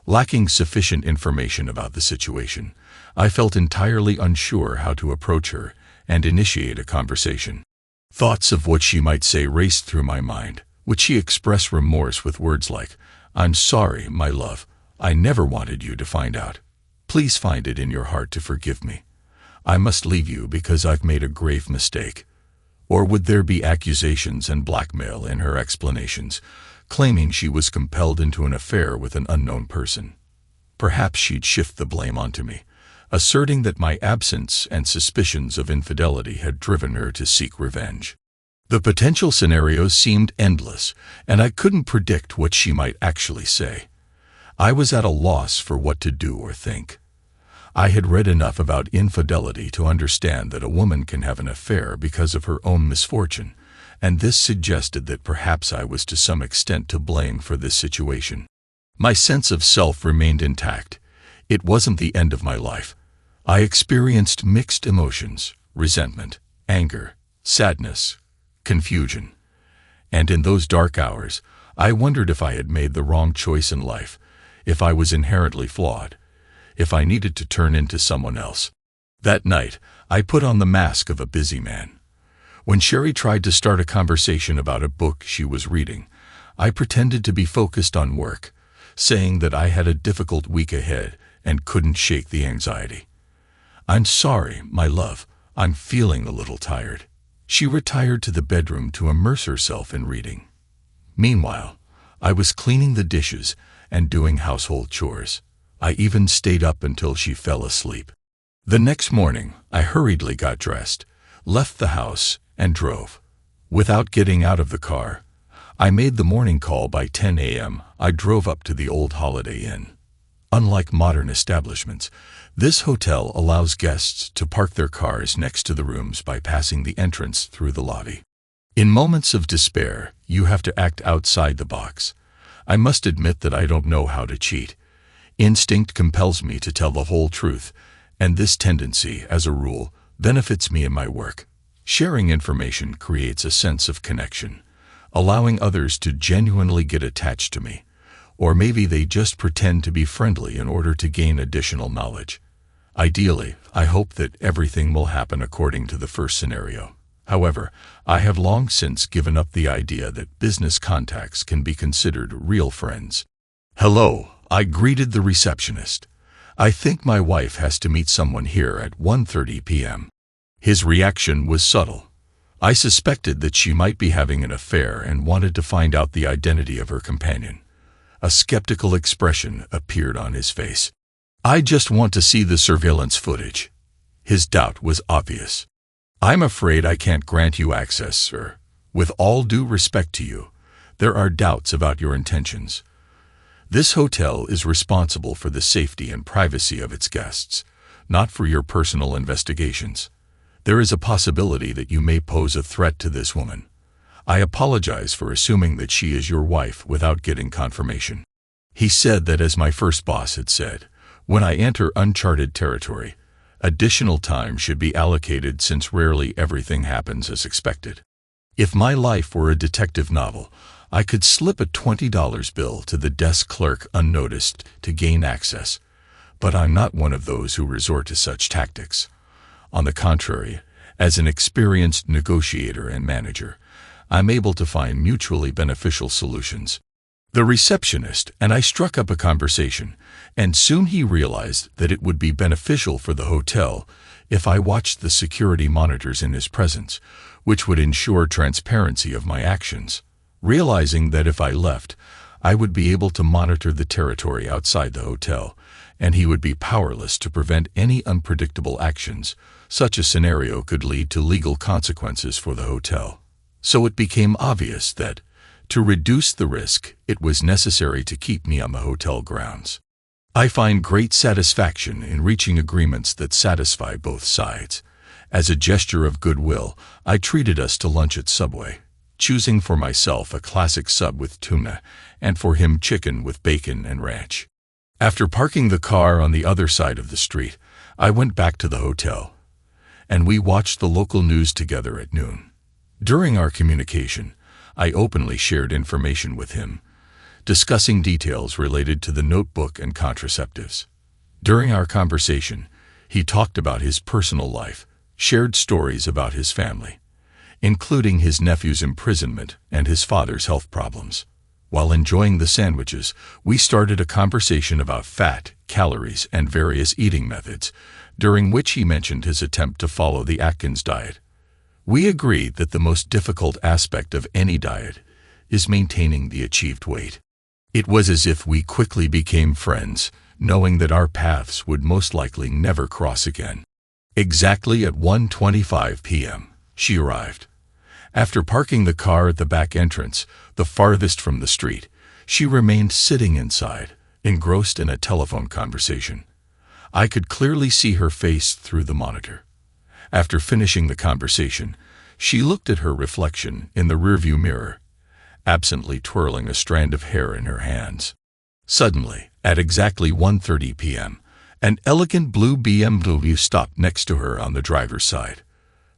Lacking sufficient information about the situation, I felt entirely unsure how to approach her and initiate a conversation. Thoughts of what she might say raced through my mind. Would she express remorse with words like, "I'm sorry, my love. I never wanted you to find out. Please find it in your heart to forgive me. I must leave you because I've made a grave mistake." Or would there be accusations and blackmail in her explanations, claiming she was compelled into an affair with an unknown person? Perhaps she'd shift the blame onto me, asserting that my absence and suspicions of infidelity had driven her to seek revenge. The potential scenarios seemed endless, and I couldn't predict what she might actually say. I was at a loss for what to do or think. I had read enough about infidelity to understand that a woman can have an affair because of her own misfortune, and this suggested that perhaps I was to some extent to blame for this situation. My sense of self remained intact. It wasn't the end of my life. I experienced mixed emotions: resentment, anger, sadness, confusion. And in those dark hours, I wondered if I had made the wrong choice in life, if I was inherently flawed, if I needed to turn into someone else. That night, I put on the mask of a busy man. When Sherry tried to start a conversation about a book she was reading, I pretended to be focused on work, saying that I had a difficult week ahead and couldn't shake the anxiety. "I'm sorry, my love, I'm feeling a little tired." She retired to the bedroom to immerse herself in reading. Meanwhile, I was cleaning the dishes and doing household chores. I even stayed up until she fell asleep. The next morning, I hurriedly got dressed, left the house, and drove. Without getting out of the car, I made the morning call. By 10 a.m., I drove up to the old Holiday Inn. Unlike modern establishments, this hotel allows guests to park their cars next to the rooms by passing the entrance through the lobby. In moments of despair, you have to act outside the box. I must admit that I don't know how to cheat. Instinct compels me to tell the whole truth, and this tendency, as a rule, benefits me in my work. Sharing information creates a sense of connection, allowing others to genuinely get attached to me. Or maybe they just pretend to be friendly in order to gain additional knowledge. Ideally, I hope that everything will happen according to the first scenario. However, I have long since given up the idea that business contacts can be considered real friends. "Hello," I greeted the receptionist. "I think my wife has to meet someone here at 1:30 p.m. His reaction was subtle. I suspected that she might be having an affair and wanted to find out the identity of her companion. A skeptical expression appeared on his face. "I just want to see the surveillance footage." His doubt was obvious. "I'm afraid I can't grant you access, sir. With all due respect to you, there are doubts about your intentions. This hotel is responsible for the safety and privacy of its guests, not for your personal investigations. There is a possibility that you may pose a threat to this woman. I apologize for assuming that she is your wife without getting confirmation." He said that, as my first boss had said, when I enter uncharted territory, additional time should be allocated since rarely everything happens as expected. If my life were a detective novel, I could slip a $20 bill to the desk clerk unnoticed to gain access, but I'm not one of those who resort to such tactics. On the contrary, as an experienced negotiator and manager, I'm able to find mutually beneficial solutions. The receptionist and I struck up a conversation, and soon he realized that it would be beneficial for the hotel if I watched the security monitors in his presence, which would ensure transparency of my actions. Realizing that if I left, I would be able to monitor the territory outside the hotel, and he would be powerless to prevent any unpredictable actions, such a scenario could lead to legal consequences for the hotel. So it became obvious that, to reduce the risk, it was necessary to keep me on the hotel grounds. I find great satisfaction in reaching agreements that satisfy both sides. As a gesture of goodwill, I treated us to lunch at Subway, choosing for myself a classic sub with tuna, and for him chicken with bacon and ranch. After parking the car on the other side of the street, I went back to the hotel, and we watched the local news together at noon. During our communication, I openly shared information with him, discussing details related to the notebook and contraceptives. During our conversation, he talked about his personal life, shared stories about his family, including his nephew's imprisonment and his father's health problems. While enjoying the sandwiches, we started a conversation about fat, calories, and various eating methods, during which he mentioned his attempt to follow the Atkins diet. We agreed that the most difficult aspect of any diet is maintaining the achieved weight. It was as if we quickly became friends, knowing that our paths would most likely never cross again. Exactly at 1:25 p.m., she arrived. After parking the car at the back entrance, the farthest from the street, she remained sitting inside, engrossed in a telephone conversation. I could clearly see her face through the monitor. After finishing the conversation, she looked at her reflection in the rearview mirror, absently twirling a strand of hair in her hands. Suddenly, at exactly 1:30 p.m., an elegant blue BMW stopped next to her on the driver's side.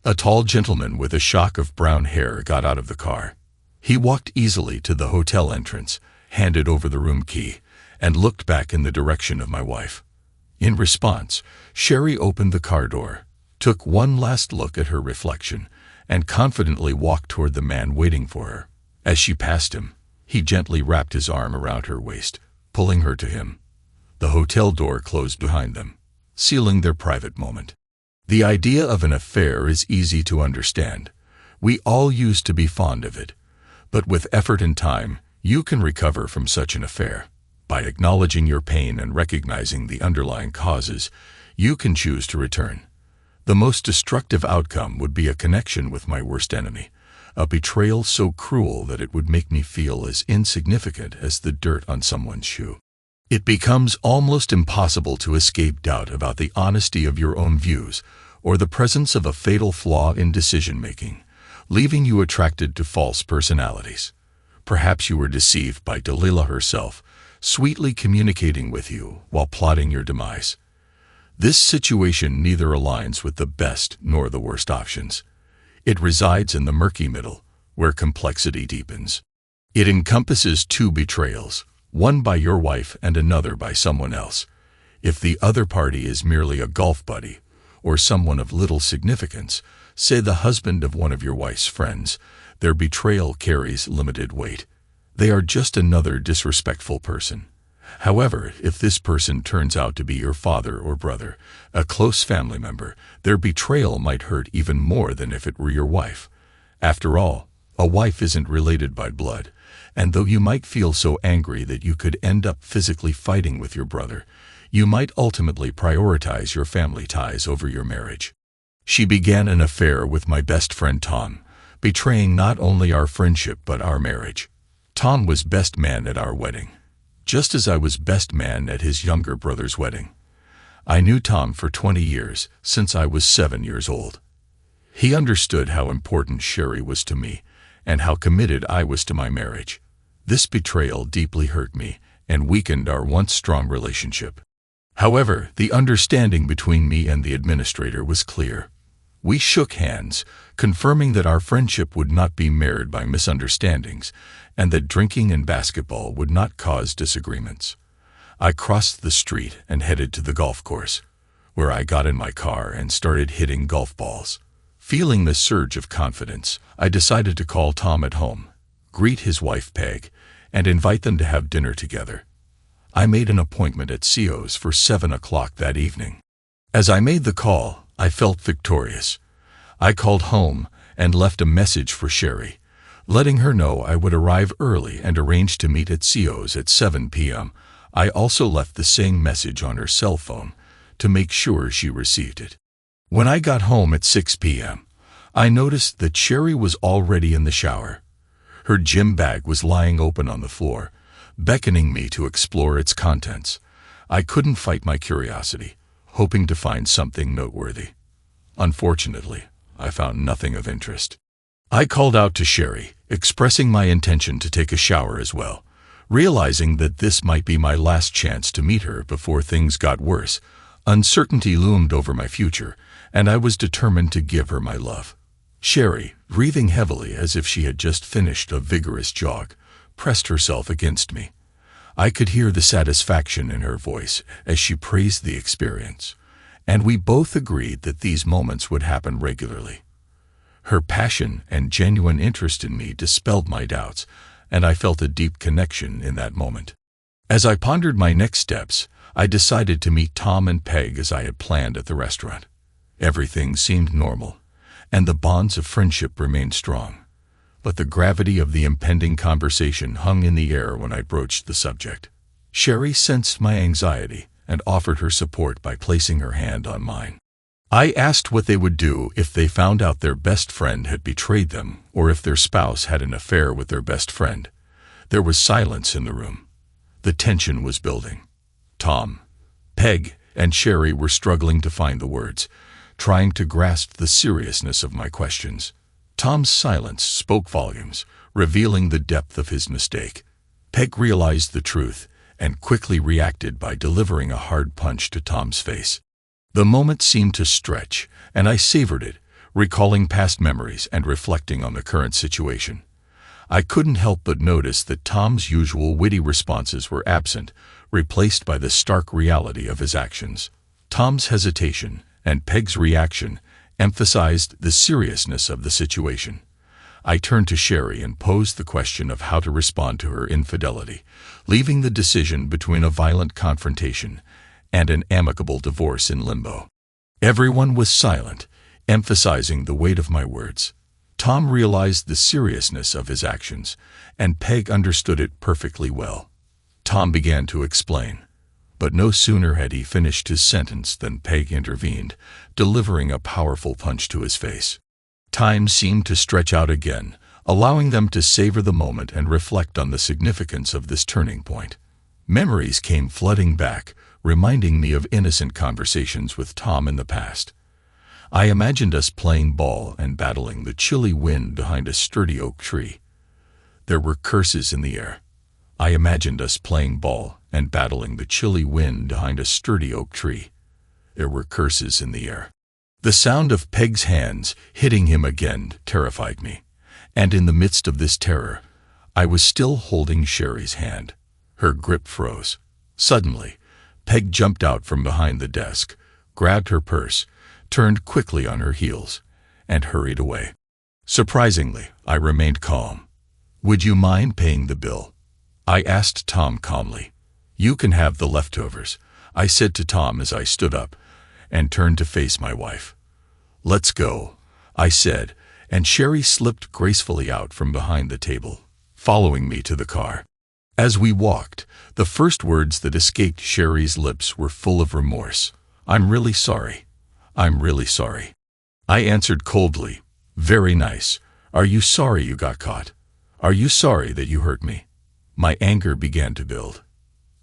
A tall gentleman with a shock of brown hair got out of the car. He walked easily to the hotel entrance, handed over the room key, and looked back in the direction of my wife. In response, Sherry opened the car door, took one last look at her reflection, and confidently walked toward the man waiting for her. As she passed him, he gently wrapped his arm around her waist, pulling her to him. The hotel door closed behind them, sealing their private moment. The idea of an affair is easy to understand. We all used to be fond of it. But with effort and time, you can recover from such an affair. By acknowledging your pain and recognizing the underlying causes, you can choose to return. The most destructive outcome would be a connection with my worst enemy, a betrayal so cruel that it would make me feel as insignificant as the dirt on someone's shoe. It becomes almost impossible to escape doubt about the honesty of your own views or the presence of a fatal flaw in decision-making, leaving you attracted to false personalities. Perhaps you were deceived by Delilah herself, sweetly communicating with you while plotting your demise. This situation neither aligns with the best nor the worst options. It resides in the murky middle, where complexity deepens. It encompasses two betrayals, one by your wife and another by someone else. If the other party is merely a golf buddy, or someone of little significance, say the husband of one of your wife's friends, their betrayal carries limited weight. They are just another disrespectful person. However, if this person turns out to be your father or brother, a close family member, their betrayal might hurt even more than if it were your wife. After all, a wife isn't related by blood, and though you might feel so angry that you could end up physically fighting with your brother, you might ultimately prioritize your family ties over your marriage. She began an affair with my best friend Tom, betraying not only our friendship but our marriage. Tom was best man at our wedding, just as I was best man at his younger brother's wedding. I knew Tom for 20 years, since I was 7 years old. He understood how important Sherry was to me, and how committed I was to my marriage. This betrayal deeply hurt me and weakened our once strong relationship. However, the understanding between me and the administrator was clear. We shook hands, confirming that our friendship would not be marred by misunderstandings, and that drinking and basketball would not cause disagreements. I crossed the street and headed to the golf course, where I got in my car and started hitting golf balls. Feeling the surge of confidence, I decided to call Tom at home, greet his wife Peg, and invite them to have dinner together. I made an appointment at CO's for 7 o'clock that evening. As I made the call, I felt victorious. I called home and left a message for Sherry, letting her know I would arrive early and arranged to meet at CO's at 7 p.m. I also left the same message on her cell phone to make sure she received it. When I got home at 6 p.m., I noticed that Sherry was already in the shower. Her gym bag was lying open on the floor, beckoning me to explore its contents. I couldn't fight my curiosity, hoping to find something noteworthy. Unfortunately, I found nothing of interest. I called out to Sherry, expressing my intention to take a shower as well. Realizing that this might be my last chance to meet her before things got worse, uncertainty loomed over my future, and I was determined to give her my love. Sherry, breathing heavily as if she had just finished a vigorous jog, pressed herself against me. I could hear the satisfaction in her voice as she praised the experience, and we both agreed that these moments would happen regularly. Her passion and genuine interest in me dispelled my doubts, and I felt a deep connection in that moment. As I pondered my next steps, I decided to meet Tom and Peg as I had planned at the restaurant. Everything seemed normal, and the bonds of friendship remained strong. But the gravity of the impending conversation hung in the air when I broached the subject. Sherry sensed my anxiety and offered her support by placing her hand on mine. I asked what they would do if they found out their best friend had betrayed them, or if their spouse had an affair with their best friend. There was silence in the room. The tension was building. Tom, Peg, and Sherry were struggling to find the words, trying to grasp the seriousness of my questions. Tom's silence spoke volumes, revealing the depth of his mistake. Peg realized the truth and quickly reacted by delivering a hard punch to Tom's face. The moment seemed to stretch, and I savored it, recalling past memories and reflecting on the current situation. I couldn't help but notice that Tom's usual witty responses were absent, replaced by the stark reality of his actions. Tom's hesitation and Peg's reaction emphasized the seriousness of the situation. I turned to Sherry and posed the question of how to respond to her infidelity, leaving the decision between a violent confrontation and an amicable divorce in limbo. Everyone was silent, emphasizing the weight of my words. Tom realized the seriousness of his actions, and Peg understood it perfectly well. Tom began to explain, but no sooner had he finished his sentence than Peg intervened, delivering a powerful punch to his face. Time seemed to stretch out again, allowing them to savor the moment and reflect on the significance of this turning point. Memories came flooding back, reminding me of innocent conversations with Tom in the past. I imagined us playing ball and battling the chilly wind behind a sturdy oak tree. There were curses in the air. I imagined us playing ball and battling the chilly wind behind a sturdy oak tree. There were curses in the air. The sound of Peg's hands hitting him again terrified me, and in the midst of this terror, I was still holding Sherry's hand. Her grip froze. Suddenly, Peg jumped out from behind the desk, grabbed her purse, turned quickly on her heels, and hurried away. Surprisingly, I remained calm. "Would you mind paying the bill?" I asked Tom calmly. "You can have the leftovers," I said to Tom as I stood up and turned to face my wife. "Let's go," I said, and Sherry slipped gracefully out from behind the table, following me to the car. As we walked, the first words that escaped Sherry's lips were full of remorse. "I'm really sorry. I'm really sorry." I answered coldly, "Very nice. Are you sorry you got caught? Are you sorry that you hurt me?" My anger began to build.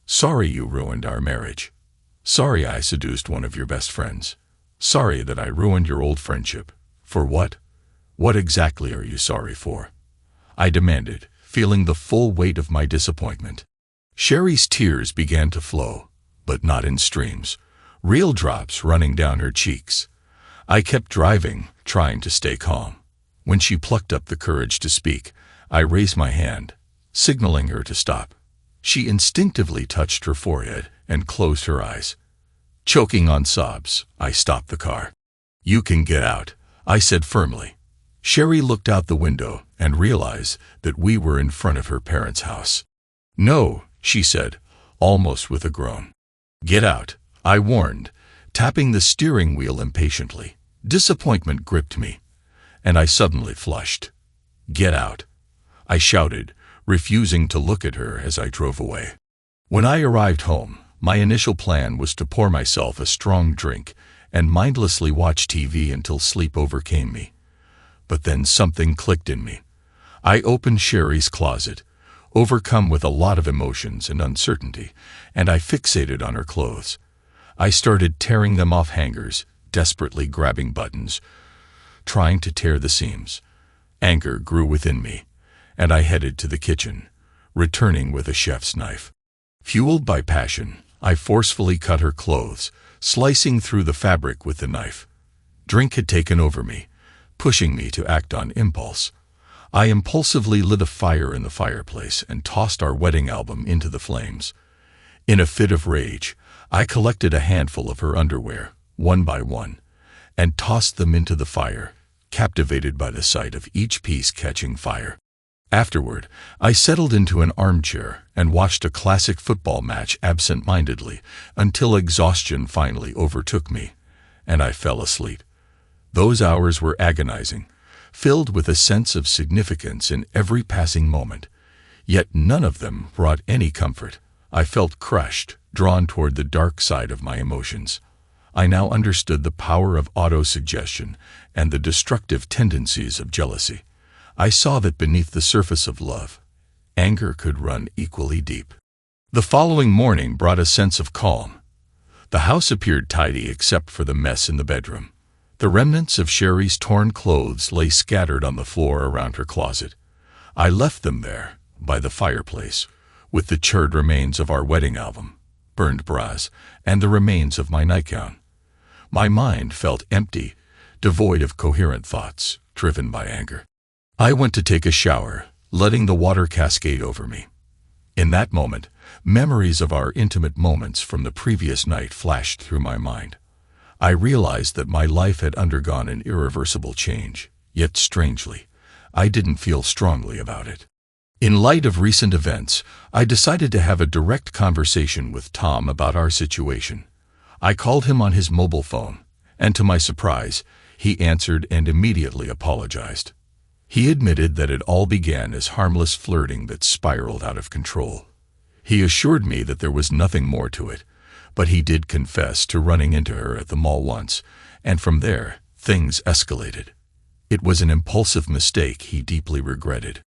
"Sorry you ruined our marriage. Sorry I seduced one of your best friends. Sorry that I ruined your old friendship. For what? What exactly are you sorry for?" I demanded, feeling the full weight of my disappointment. Sherry's tears began to flow, but not in streams, real drops running down her cheeks. I kept driving, trying to stay calm. When she plucked up the courage to speak, I raised my hand, signaling her to stop. She instinctively touched her forehead and closed her eyes. Choking on sobs, I stopped the car. "You can get out," I said firmly. Sherry looked out the window and realized that we were in front of her parents' house. "No," she said, almost with a groan. "Get out," I warned, tapping the steering wheel impatiently. Disappointment gripped me, and I suddenly flushed. "Get out," I shouted, refusing to look at her as I drove away. When I arrived home, my initial plan was to pour myself a strong drink and mindlessly watch TV until sleep overcame me. But then something clicked in me. I opened Sherry's closet, overcome with a lot of emotions and uncertainty, and I fixated on her clothes. I started tearing them off hangers, desperately grabbing buttons, trying to tear the seams. Anger grew within me, and I headed to the kitchen, returning with a chef's knife. Fueled by passion, I forcefully cut her clothes, slicing through the fabric with the knife. Drink had taken over me, pushing me to act on impulse. I impulsively lit a fire in the fireplace and tossed our wedding album into the flames. In a fit of rage, I collected a handful of her underwear, one by one, and tossed them into the fire, captivated by the sight of each piece catching fire. Afterward, I settled into an armchair and watched a classic football match absent-mindedly until exhaustion finally overtook me, and I fell asleep. Those hours were agonizing, filled with a sense of significance in every passing moment, yet none of them brought any comfort. I felt crushed, drawn toward the dark side of my emotions. I now understood the power of autosuggestion and the destructive tendencies of jealousy. I saw that beneath the surface of love, anger could run equally deep. The following morning brought a sense of calm. The house appeared tidy except for the mess in the bedroom. The remnants of Sherry's torn clothes lay scattered on the floor around her closet. I left them there, by the fireplace, with the charred remains of our wedding album, burned bras, and the remains of my nightgown. My mind felt empty, devoid of coherent thoughts, driven by anger. I went to take a shower, letting the water cascade over me. In that moment, memories of our intimate moments from the previous night flashed through my mind. I realized that my life had undergone an irreversible change, yet strangely, I didn't feel strongly about it. In light of recent events, I decided to have a direct conversation with Tom about our situation. I called him on his mobile phone, and to my surprise, he answered and immediately apologized. He admitted that it all began as harmless flirting that spiraled out of control. He assured me that there was nothing more to it, but he did confess to running into her at the mall once, and from there, things escalated. It was an impulsive mistake he deeply regretted.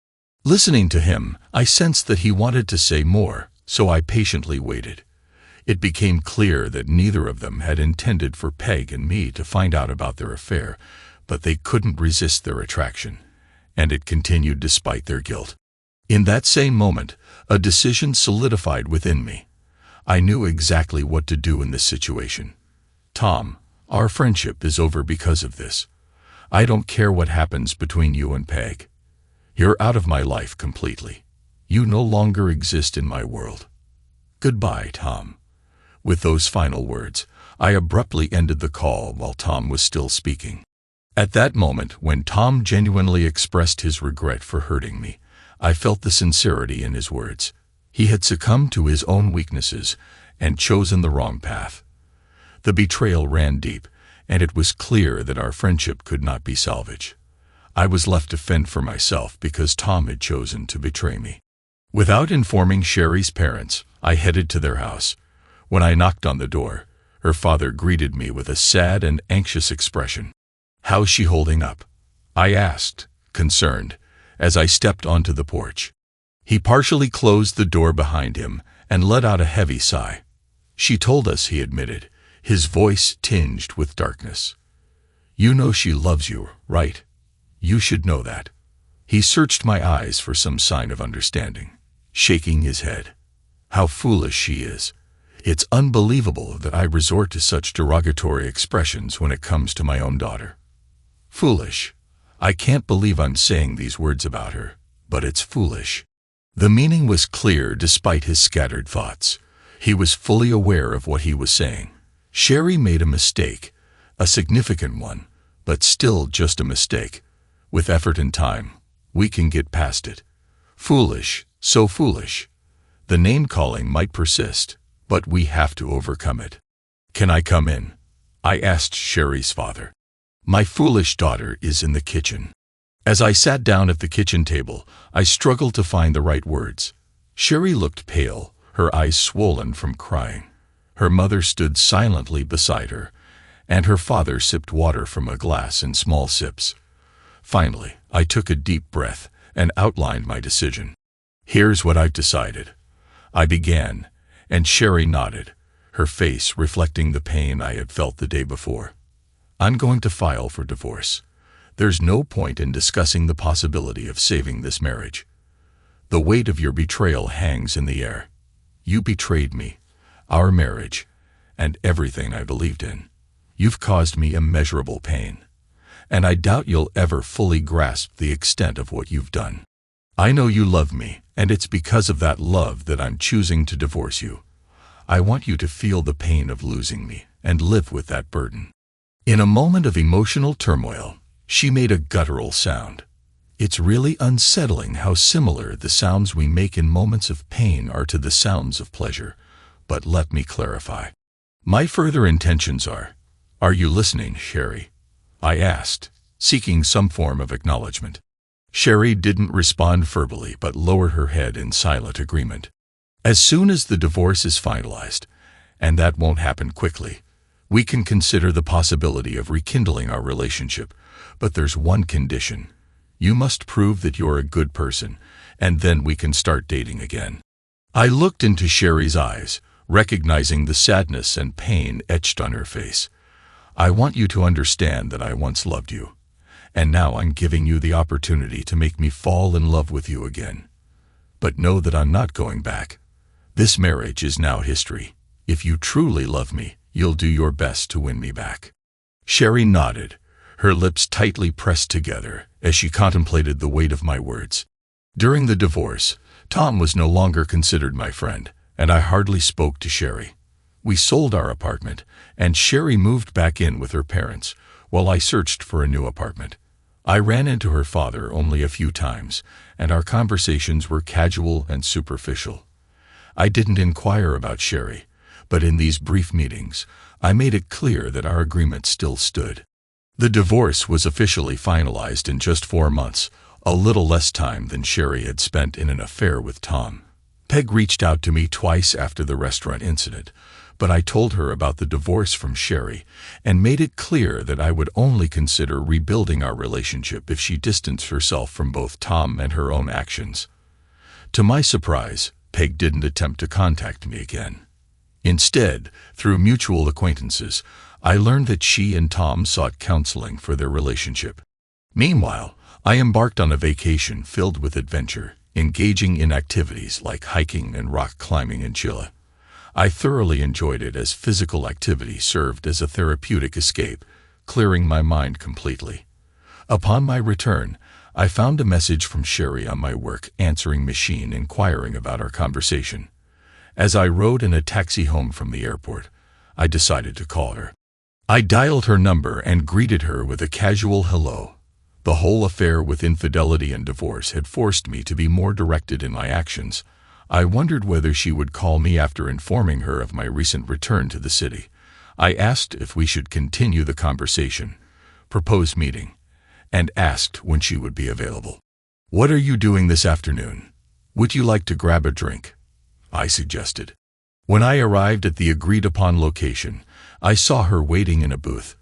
Listening to him, I sensed that he wanted to say more, so I patiently waited. It became clear that neither of them had intended for Peg and me to find out about their affair, but they couldn't resist their attraction, and it continued despite their guilt. In that same moment, a decision solidified within me. I knew exactly what to do in this situation. Tom, our friendship is over because of this. I don't care what happens between you and Peg. You're out of my life completely. You no longer exist in my world. Goodbye, Tom. With those final words, I abruptly ended the call while Tom was still speaking. At that moment, when Tom genuinely expressed his regret for hurting me, I felt the sincerity in his words. He had succumbed to his own weaknesses and chosen the wrong path. The betrayal ran deep, and it was clear that our friendship could not be salvaged. I was left to fend for myself because Tom had chosen to betray me. Without informing Sherry's parents, I headed to their house. When I knocked on the door, her father greeted me with a sad and anxious expression. "How's she holding up?" I asked, concerned, as I stepped onto the porch. He partially closed the door behind him and let out a heavy sigh. "She told us," he admitted, his voice tinged with darkness. "You know she loves you, right? You should know that." He searched my eyes for some sign of understanding, shaking his head. "How foolish she is. It's unbelievable that I resort to such derogatory expressions when it comes to my own daughter. Foolish. I can't believe I'm saying these words about her, but it's foolish." The meaning was clear despite his scattered thoughts. He was fully aware of what he was saying. Sherry made a mistake, a significant one, but still just a mistake. With effort and time, we can get past it. Foolish, so foolish. The name-calling might persist, but we have to overcome it. "Can I come in?" I asked Sherry's father. "My foolish daughter is in the kitchen." As I sat down at the kitchen table, I struggled to find the right words. Sherry looked pale, her eyes swollen from crying. Her mother stood silently beside her, and her father sipped water from a glass in small sips. Finally, I took a deep breath and outlined my decision. "Here's what I've decided," I began, and Sherry nodded, her face reflecting the pain I had felt the day before. "I'm going to file for divorce. There's no point in discussing the possibility of saving this marriage. The weight of your betrayal hangs in the air. You betrayed me, our marriage, and everything I believed in. You've caused me immeasurable pain, and I doubt you'll ever fully grasp the extent of what you've done. I know you love me, and it's because of that love that I'm choosing to divorce you. I want you to feel the pain of losing me and live with that burden." In a moment of emotional turmoil, she made a guttural sound. It's really unsettling how similar the sounds we make in moments of pain are to the sounds of pleasure. But let me clarify. My further intentions are you listening, Sherry? I asked, seeking some form of acknowledgement. Sherry didn't respond verbally but lowered her head in silent agreement. "As soon as the divorce is finalized, and that won't happen quickly, we can consider the possibility of rekindling our relationship. But there's one condition. You must prove that you're a good person, and then we can start dating again." I looked into Sherry's eyes, recognizing the sadness and pain etched on her face. "I want you to understand that I once loved you, and now I'm giving you the opportunity to make me fall in love with you again. But know that I'm not going back. This marriage is now history. If you truly love me, you'll do your best to win me back." Sherry nodded, her lips tightly pressed together as she contemplated the weight of my words. During the divorce, Tom was no longer considered my friend, and I hardly spoke to Sherry. We sold our apartment, and Sherry moved back in with her parents, while I searched for a new apartment. I ran into her father only a few times, and our conversations were casual and superficial. I didn't inquire about Sherry, but in these brief meetings, I made it clear that our agreement still stood. The divorce was officially finalized in just 4 months, a little less time than Sherry had spent in an affair with Tom. Peg reached out to me twice after the restaurant incident, but I told her about the divorce from Sherry and made it clear that I would only consider rebuilding our relationship if she distanced herself from both Tom and her own actions. To my surprise, Peg didn't attempt to contact me again. Instead, through mutual acquaintances, I learned that she and Tom sought counseling for their relationship. Meanwhile, I embarked on a vacation filled with adventure, engaging in activities like hiking and rock climbing in Chile. I thoroughly enjoyed it as physical activity served as a therapeutic escape, clearing my mind completely. Upon my return, I found a message from Sherry on my work answering machine inquiring about our conversation. As I rode in a taxi home from the airport, I decided to call her. I dialed her number and greeted her with a casual hello. The whole affair with infidelity and divorce had forced me to be more directed in my actions. I wondered whether she would call me after informing her of my recent return to the city. I asked if we should continue the conversation, propose meeting, and asked when she would be available. "What are you doing this afternoon? Would you like to grab a drink?" I suggested. When I arrived at the agreed-upon location, I saw her waiting in a booth,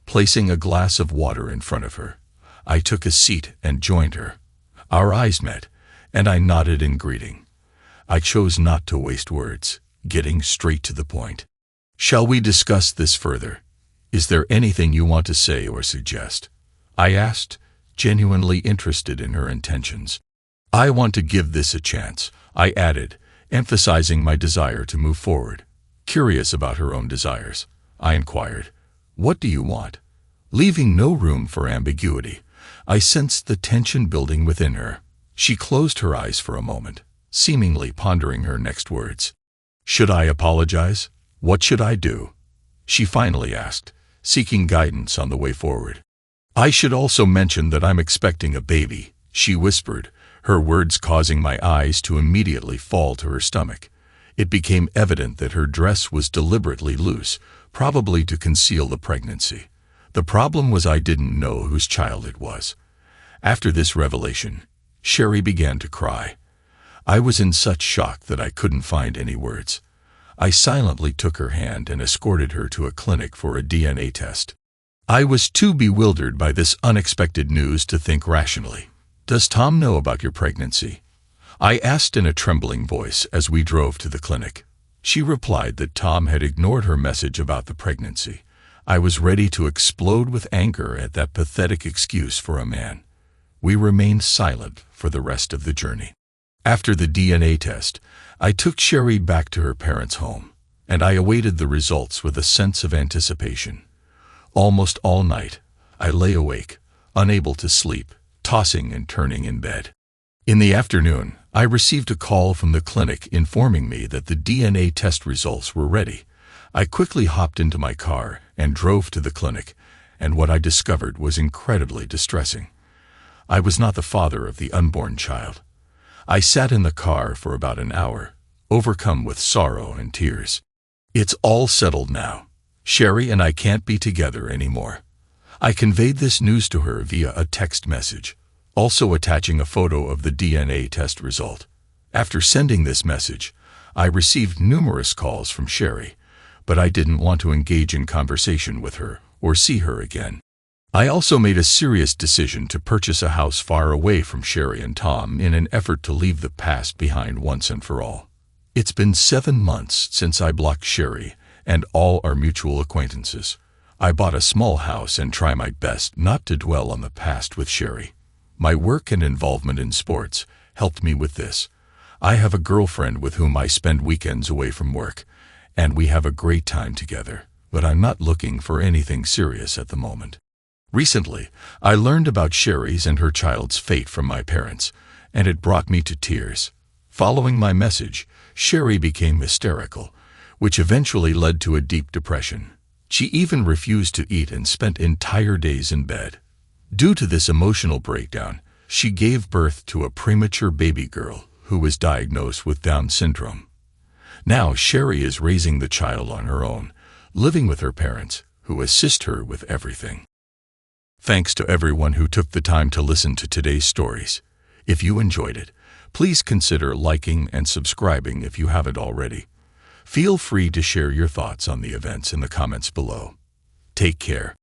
placing a glass of water in front of her. I took a seat and joined her. Our eyes met, and I nodded in greeting. I chose not to waste words, getting straight to the point. "Shall we discuss this further? Is there anything you want to say or suggest?" I asked, genuinely interested in her intentions. "I want to give this a chance," I added, emphasizing my desire to move forward. Curious about her own desires, I inquired, "What do you want?" Leaving no room for ambiguity, I sensed the tension building within her. She closed her eyes for a moment, seemingly pondering her next words. "Should I apologize? What should I do?" she finally asked, seeking guidance on the way forward. "I should also mention that I'm expecting a baby," she whispered, her words causing my eyes to immediately fall to her stomach. It became evident that her dress was deliberately loose, probably to conceal the pregnancy. The problem was I didn't know whose child it was. After this revelation, Sherry began to cry. I was in such shock that I couldn't find any words. I silently took her hand and escorted her to a clinic for a DNA test. I was too bewildered by this unexpected news to think rationally. "Does Tom know about your pregnancy?" I asked in a trembling voice as we drove to the clinic. She replied that Tom had ignored her message about the pregnancy. I was ready to explode with anger at that pathetic excuse for a man. We remained silent for the rest of the journey. After the DNA test, I took Sherry back to her parents' home, and I awaited the results with a sense of anticipation. Almost all night, I lay awake, unable to sleep, tossing and turning in bed. In the afternoon, I received a call from the clinic informing me that the DNA test results were ready. I quickly hopped into my car and drove to the clinic, and what I discovered was incredibly distressing. I was not the father of the unborn child. I sat in the car for about an hour, overcome with sorrow and tears. "It's all settled now. Sherry and I can't be together anymore." I conveyed this news to her via a text message, also attaching a photo of the DNA test result. After sending this message, I received numerous calls from Sherry, but I didn't want to engage in conversation with her or see her again. I also made a serious decision to purchase a house far away from Sherry and Tom in an effort to leave the past behind once and for all. It's been 7 months since I blocked Sherry and all our mutual acquaintances. I bought a small house and try my best not to dwell on the past with Sherry. My work and involvement in sports helped me with this. I have a girlfriend with whom I spend weekends away from work, and we have a great time together, but I'm not looking for anything serious at the moment. Recently, I learned about Sherry's and her child's fate from my parents, and it brought me to tears. Following my message, Sherry became hysterical. which eventually led to a deep depression. She even refused to eat and spent entire days in bed. Due to this emotional breakdown, she gave birth to a premature baby girl who was diagnosed with Down syndrome. Now Sherry is raising the child on her own, living with her parents, who assist her with everything. Thanks to everyone who took the time to listen to today's stories. If you enjoyed it, please consider liking and subscribing if you haven't already. Feel free to share your thoughts on the events in the comments below. Take care.